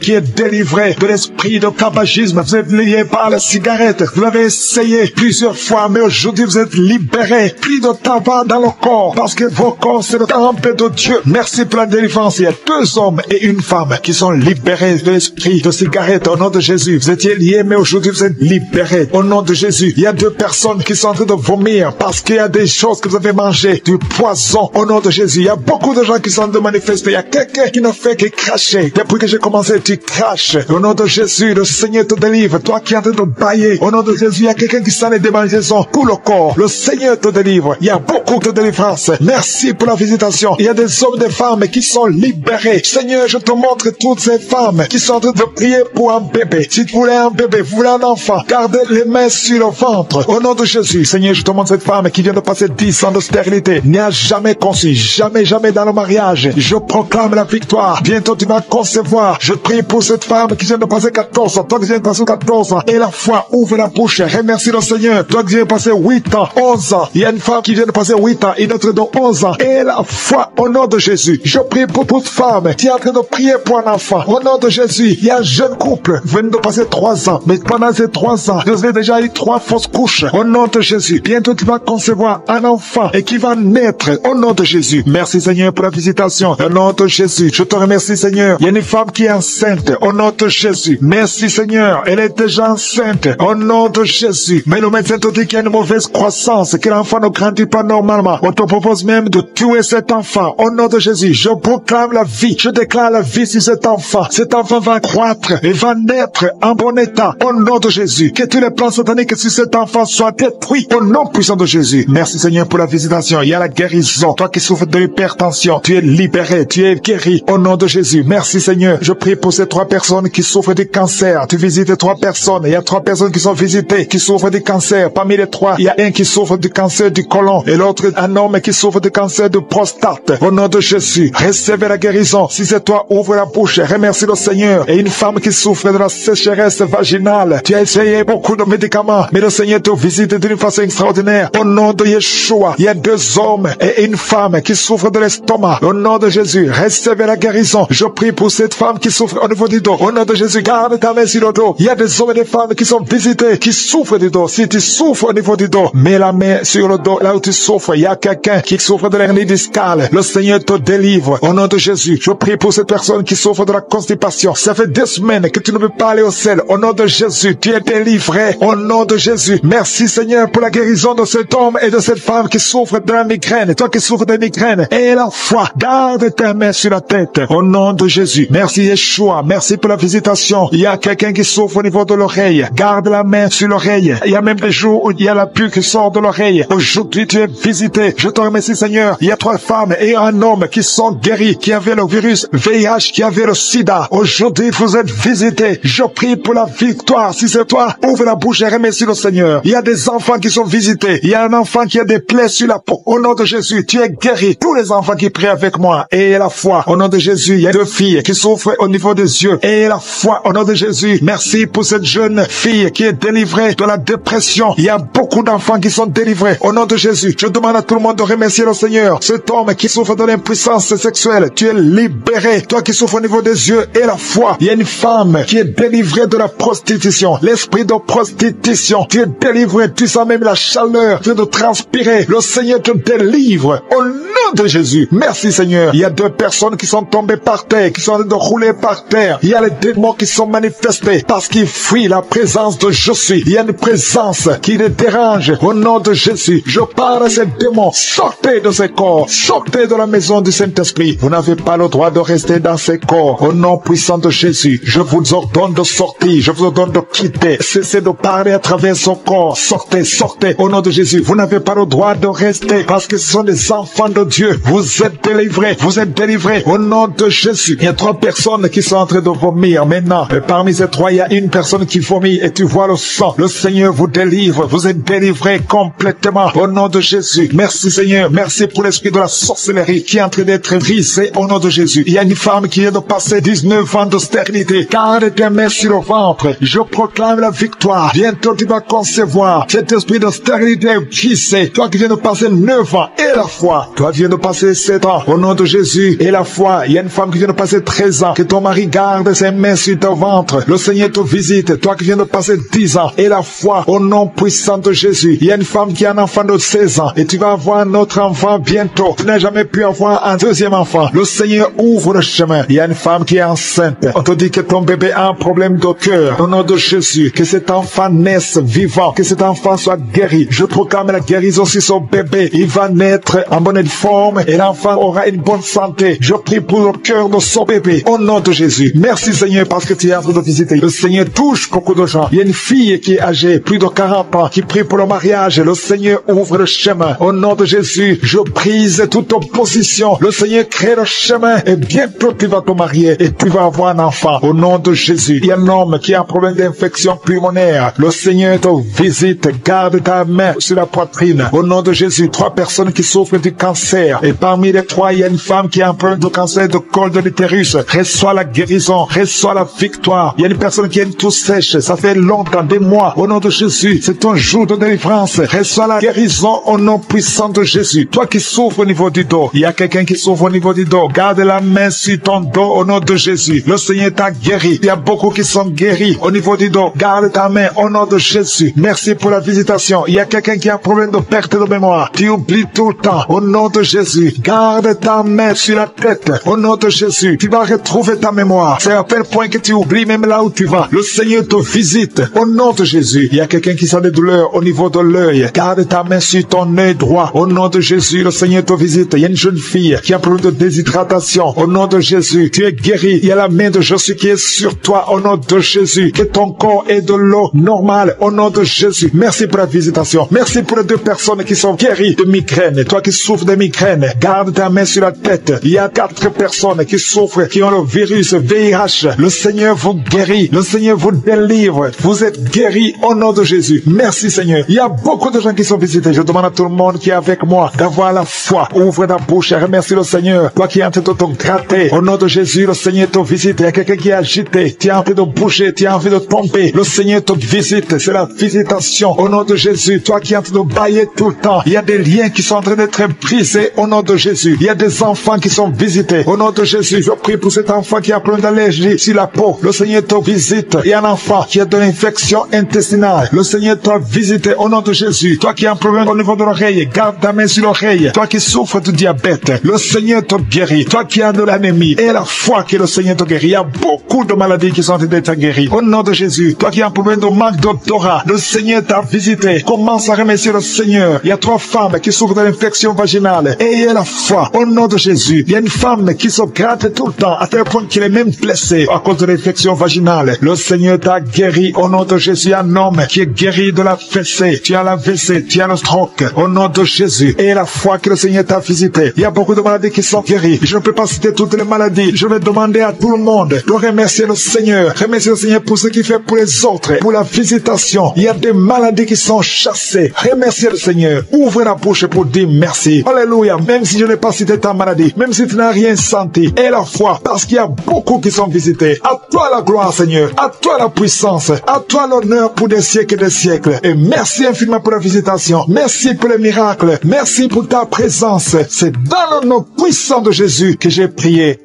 qui est délivrée de l'esprit de tabagisme. Vous êtes liés par la cigarette. Vous l'avez essayé plusieurs fois, mais aujourd'hui vous êtes libérés. Plus de tabac dans le corps, parce que vos corps c'est le temple de Dieu. Merci pour la délivrance. Il y a 2 hommes et une femme qui sont libérés de l'esprit de cigarette au nom de Jésus. Vous étiez liés, mais aujourd'hui vous êtes libérés au nom de Jésus. Il y a 2 personnes qui sont en train de vomir parce qu'il y a des choses que vous avez mangées, du poison au nom de Jésus. Il y a beaucoup de gens qui sont en train de manifester. Il y a quelqu'un qui ne fait que cracher. Depuis que j'ai commencé, tu craches. Au nom de Jésus, le Seigneur te délivre. Toi qui es en train de bailler, au nom de Jésus, il y a quelqu'un qui s'en est démangeaison pour le corps. Le Seigneur te délivre. Il y a beaucoup de délivrance. Merci pour la visitation. Il y a des hommes et des femmes qui sont libérés. Seigneur, je te montre toutes ces femmes qui sont en train de prier pour un bébé. Si tu voulais un bébé, vous voulez un enfant, gardez les mains sur le ventre. Au nom de Jésus, Seigneur, je te montre cette femme qui vient de passer 10 ans de stérilité, n'a jamais conçu, jamais dans le mariage. Je proclame la victoire. Bientôt tu vas concevoir. Je prie pour cette femme qui vient de passer 14 ans. Toi qui viens de passer 14 ans. Et la foi, ouvre la bouche. Remercie le Seigneur. Toi qui viens de passer 8 ans, 11 ans. Il y a une femme qui vient de passer 8 ans, une autre de 11 ans. Et la foi, au nom de Jésus. Je prie pour toute femme qui est en train de prier pour un enfant. Au nom de Jésus, il y a un jeune couple venu de passer 3 ans. Mais pendant ces 3 ans, vous avez déjà eu 3 fausses couches. Au nom de Jésus. Bientôt tu vas concevoir un enfant et qui va naître. Au nom de Jésus. Merci Seigneur pour la visitation. Au nom de Jésus. Je te remercie Seigneur. Il y a une femme qui est enceinte. Au nom de Jésus. Merci Seigneur. Elle est déjà enceinte. Au nom de Jésus. Mais le médecin te dit qu'il y a une mauvaise croissance, que l'enfant ne grandit pas normalement. On te propose même de tuer cet enfant. Au nom de Jésus. Je proclame la vie. Je déclare la vie sur cet enfant. Cet enfant va croître et va naître en bon état. Au nom de Jésus. Que tous les plans sataniques sur cet enfant soient détruits. Au nom puissant de Jésus. Merci Seigneur pour la visitation. Il y a la guérison. Toi qui souffres de l'hypertension, tu es libéré, tu es guéri. Au nom de Jésus. Merci Seigneur. Je prie pour ces 3 personnes qui souffrent du cancer. Tu visites 3 personnes. Il y a 3 personnes qui sont visitées, qui souffrent du cancer. Parmi les 3, il y a un qui souffre du cancer du côlon et l'autre un homme qui souffre du cancer de prostate. Au nom de Jésus, recevez la guérison. Si c'est toi, ouvre la bouche. Remercie le Seigneur. Et une femme qui souffre de la sécheresse vaginale. Tu as essayé beaucoup de médicaments, mais le Seigneur te visite d'une façon extraordinaire. Au nom de Yeshua, il y a 2 hommes et une femme qui souffrent de l'estomac. Au nom de Jésus, recevez la guérison. Je prie pour cette femme qui souffre au niveau du dos. Au nom de Jésus, garde ta main sur le dos. Il y a des hommes et des femmes qui sont visités, qui souffrent du dos. Si tu souffres au niveau du dos, mets la main sur le dos, là où tu souffres. Il y a quelqu'un qui souffre de l'hernie discale. Le Seigneur te délivre. Au nom de Jésus, je prie pour cette personne qui souffre de la constipation. Ça fait 2 semaines que tu ne peux pas aller au ciel. Au nom de Jésus, tu es délivré. Au nom de Jésus, merci Seigneur pour la guérison de cet homme et de cette femme qui souffre de la migraine. Toi qui souffres de migraine, et la foi, garde ta main sur la tête. Au nom de Jésus, merci Yeshua. Merci pour la visitation. Il y a quelqu'un qui souffre au niveau de l'oreille. Garde la main sur l'oreille. Il y a même des jours où il y a la pluie qui sort de l'oreille. Aujourd'hui, tu es visité. Je te remercie Seigneur. Il y a 3 femmes et un homme qui sont guéris, qui avaient le virus VIH, qui avaient le sida. Aujourd'hui, vous êtes visités. Je prie pour la victoire. Si c'est toi, ouvre la bouche et remercie le Seigneur. Il y a des enfants qui sont visités. Il y a un enfant qui a des plaies sur la peau. Au nom de Jésus, tu es guéri. Tous les enfants qui prient avec moi, et la foi. Au nom de Jésus, il y a 2 filles qui souffrent au niveau des yeux. Et la foi, au nom de Jésus. Merci pour cette jeune fille qui est délivrée de la dépression. Il y a beaucoup d'enfants qui sont délivrés. Au nom de Jésus, je demande à tout le monde de remercier le Seigneur. Cet homme qui souffre de l'impuissance sexuelle, tu es libéré. Toi qui souffres au niveau des yeux, et la foi. Il y a une femme qui est délivrée de la prostitution. L'esprit de prostitution. Tu es délivré. Tu sens même la chaleur. Tu es de transpirer. Le Seigneur te délivre. Au nom de Jésus. Merci Seigneur. Il y a 2 personnes qui sont tombées par terre, qui sont en train de rouler par terre. Il y a les démons qui sont manifestés parce qu'ils fuient la présence de je suis. Il y a une présence qui les dérange. Au nom de Jésus, je parle à ces démons. Sortez de ces corps. Sortez de la maison du Saint-Esprit. Vous n'avez pas le droit de rester dans ces corps. Au nom puissant de Jésus, je vous ordonne de sortir. Je vous ordonne de quitter. Cessez de parler à travers son corps. Sortez, sortez. Au nom de Jésus, vous n'avez pas le droit de rester parce que ce sont des enfants de Dieu. Vous êtes délivrés. Vous êtes délivrés. Au nom de Jésus. Il y a 3 personnes qui sont en train de vomir maintenant. Et parmi ces 3, il y a une personne qui vomit et tu vois le sang. Le Seigneur vous délivre. Vous êtes délivrés complètement. Au nom de Jésus. Merci Seigneur. Merci pour l'esprit de la sorcellerie qui est en train d'être brisé au nom de Jésus. Il y a une femme qui vient de passer 19 ans de stérilité. Garde tes mains sur le ventre. Je proclame la victoire. Bientôt tu vas concevoir. Cet esprit de stérilité est brisé. Toi qui viens de passer 9 ans et la foi. Toi qui viens de passer 7 ans au nom de Jésus et la foi. Il y a une femme qui vient de passer 13 ans. Que ton mari garde ses mains sur ton ventre. Le Seigneur te visite. Toi qui viens de passer 10 ans et la foi au nom puissant de Jésus. Il y a une femme qui a un enfant de 16 ans et tu vas avoir un autre enfant bientôt. Tu n'as jamais pu avoir un deuxième enfant. Le Seigneur ouvre le chemin. Il y a une femme qui est enceinte. On te dit que ton bébé a un problème de cœur. Au nom de Jésus, que cet enfant naisse vivant. Que cet enfant soit guéri. Je proclame la guérison sur son bébé. Il va naître en bonne forme et l'enfant aura une bonne santé. Je prie pour le cœur de son bébé. Au nom de Jésus. Merci Seigneur parce que tu es en train de visiter. Le Seigneur touche beaucoup de gens. Il y a une fille qui est âgée, plus de 40 ans, qui prie pour le mariage. Le Seigneur ouvre le chemin. Au nom de Jésus, je brise toute opposition. Le Seigneur crée le chemin et bientôt tu vas te marier et tu vas avoir un enfant. Au nom de Jésus, il y a un homme qui a un problème d'infection pulmonaire. Le Seigneur te visite. Garde ta main sur la poitrine. Au nom de Jésus, 3 personnes qui souffrent du cancer. Et parmi les 3, il y a une femme qui a un problème de cancer de col de l'utérus. Reçois la guérison. Reçois la victoire. Il y a une personne qui a une toux sèche. Ça fait longtemps, des mois. Au nom de Jésus, c'est ton jour de délivrance. Reçois la guérison au nom puissant de Jésus. Toi qui souffres au niveau du dos, il y a quelqu'un qui souffre au niveau du dos. Garde la main sur ton dos au nom de Jésus. Le Seigneur t'a guéri. Il y a beaucoup qui sont guéris au niveau du dos. Garde ta main au nom de Jésus. Merci pour la visitation. Il y a quelqu'un qui a un problème de perte de mémoire. Tu oublies tout le temps. Au nom de Jésus. Garde ta main sur la tête. Au nom de Jésus. Tu vas retrouver ta mémoire. C'est à tel point que tu oublies même là où tu vas. Le Seigneur te visite. Au nom de Jésus. Il y a quelqu'un qui sent des douleurs au niveau de l'œil. Garde ta main sur ton œil droit. Au nom de Jésus. Le Seigneur te visite. Il y a une jeune fille qui a un problème de déshydratation. Au nom de Jésus. Tu es guéri. Il y a la main de Jésus qui est sur toi. Au nom de Jésus. Que ton corps ait de l'eau normale. Au nom de Jésus. Merci pour la visitation. Merci pour les 2 personnes qui sont guéries de migraine. Toi qui souffres de migraine, garde ta main sur la tête. Il y a 4 personnes qui souffrent, qui ont le virus VIH. Le Seigneur vous guérit. Le Seigneur vous délivre. Vous êtes guéris au nom de Jésus. Merci Seigneur. Il y a beaucoup de gens qui sont visités. Je demande à tout le monde qui est avec moi d'avoir la foi. Ouvre ta bouche et remercie le Seigneur. Toi qui es en train de te gratter. Au nom de Jésus, le Seigneur te visite. Il y a quelqu'un qui est agité. Tu es en train de bouger. Tu as envie de tomber. Le Seigneur te visite. C'est la visitation. Au nom de Jésus. Toi qui es en train de bailler tout le temps. Il y a des liens qui sont en train d'être brisés au nom de Jésus. Il y a des enfants qui sont visités. Au nom de Jésus, je prie pour cet enfant qui a un problème d'allergie sur la peau. Le Seigneur te visite. Il y a un enfant qui a de l'infection intestinale. Le Seigneur t'a visité au nom de Jésus. Toi qui as un problème au niveau de l'oreille, garde ta main sur l'oreille. Toi qui souffres de diabète, le Seigneur te guérit. Toi qui as de l'anémie et la foi que le Seigneur te guérit. Il y a beaucoup de maladies qui sont en train d'être guéries. Au nom de Jésus, toi qui as un problème de manque d'odorat, le Seigneur t'a visité. Commence à remercier le Seigneur. Il y a 3 femmes qui souffrent de l'infection vaginale. Ayez la foi au nom de Jésus. Il y a une femme qui se gratte tout le temps à tel point qu'il est même blessé à cause de l'infection vaginale. Le Seigneur t'a guéri au nom de Jésus. Il y a un homme qui est guéri de la fessée. Tu as la WC, tu as le stroke au nom de Jésus. Et la foi que le Seigneur t'a visité. Il y a beaucoup de maladies qui sont guéries. Je ne peux pas citer toutes les maladies. Je vais demander à tout le monde de remercier le Seigneur. Remercier le Seigneur pour ce qu'il fait pour les autres, pour la visitation. Il y a des maladies qui sont chassées. Remerciez le Seigneur. Ouvre la bouche pour dire merci. Alléluia. Même si je n'ai pas cité ta maladie, même si tu n'as rien senti, et la foi, parce qu'il y a beaucoup qui sont visités. À toi la gloire, Seigneur. À toi la puissance. À toi l'honneur pour des siècles et des siècles. Et merci infiniment pour la visitation. Merci pour les miracles. Merci pour ta présence. C'est dans le nom puissant de Jésus que j'ai prié.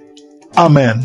Amen.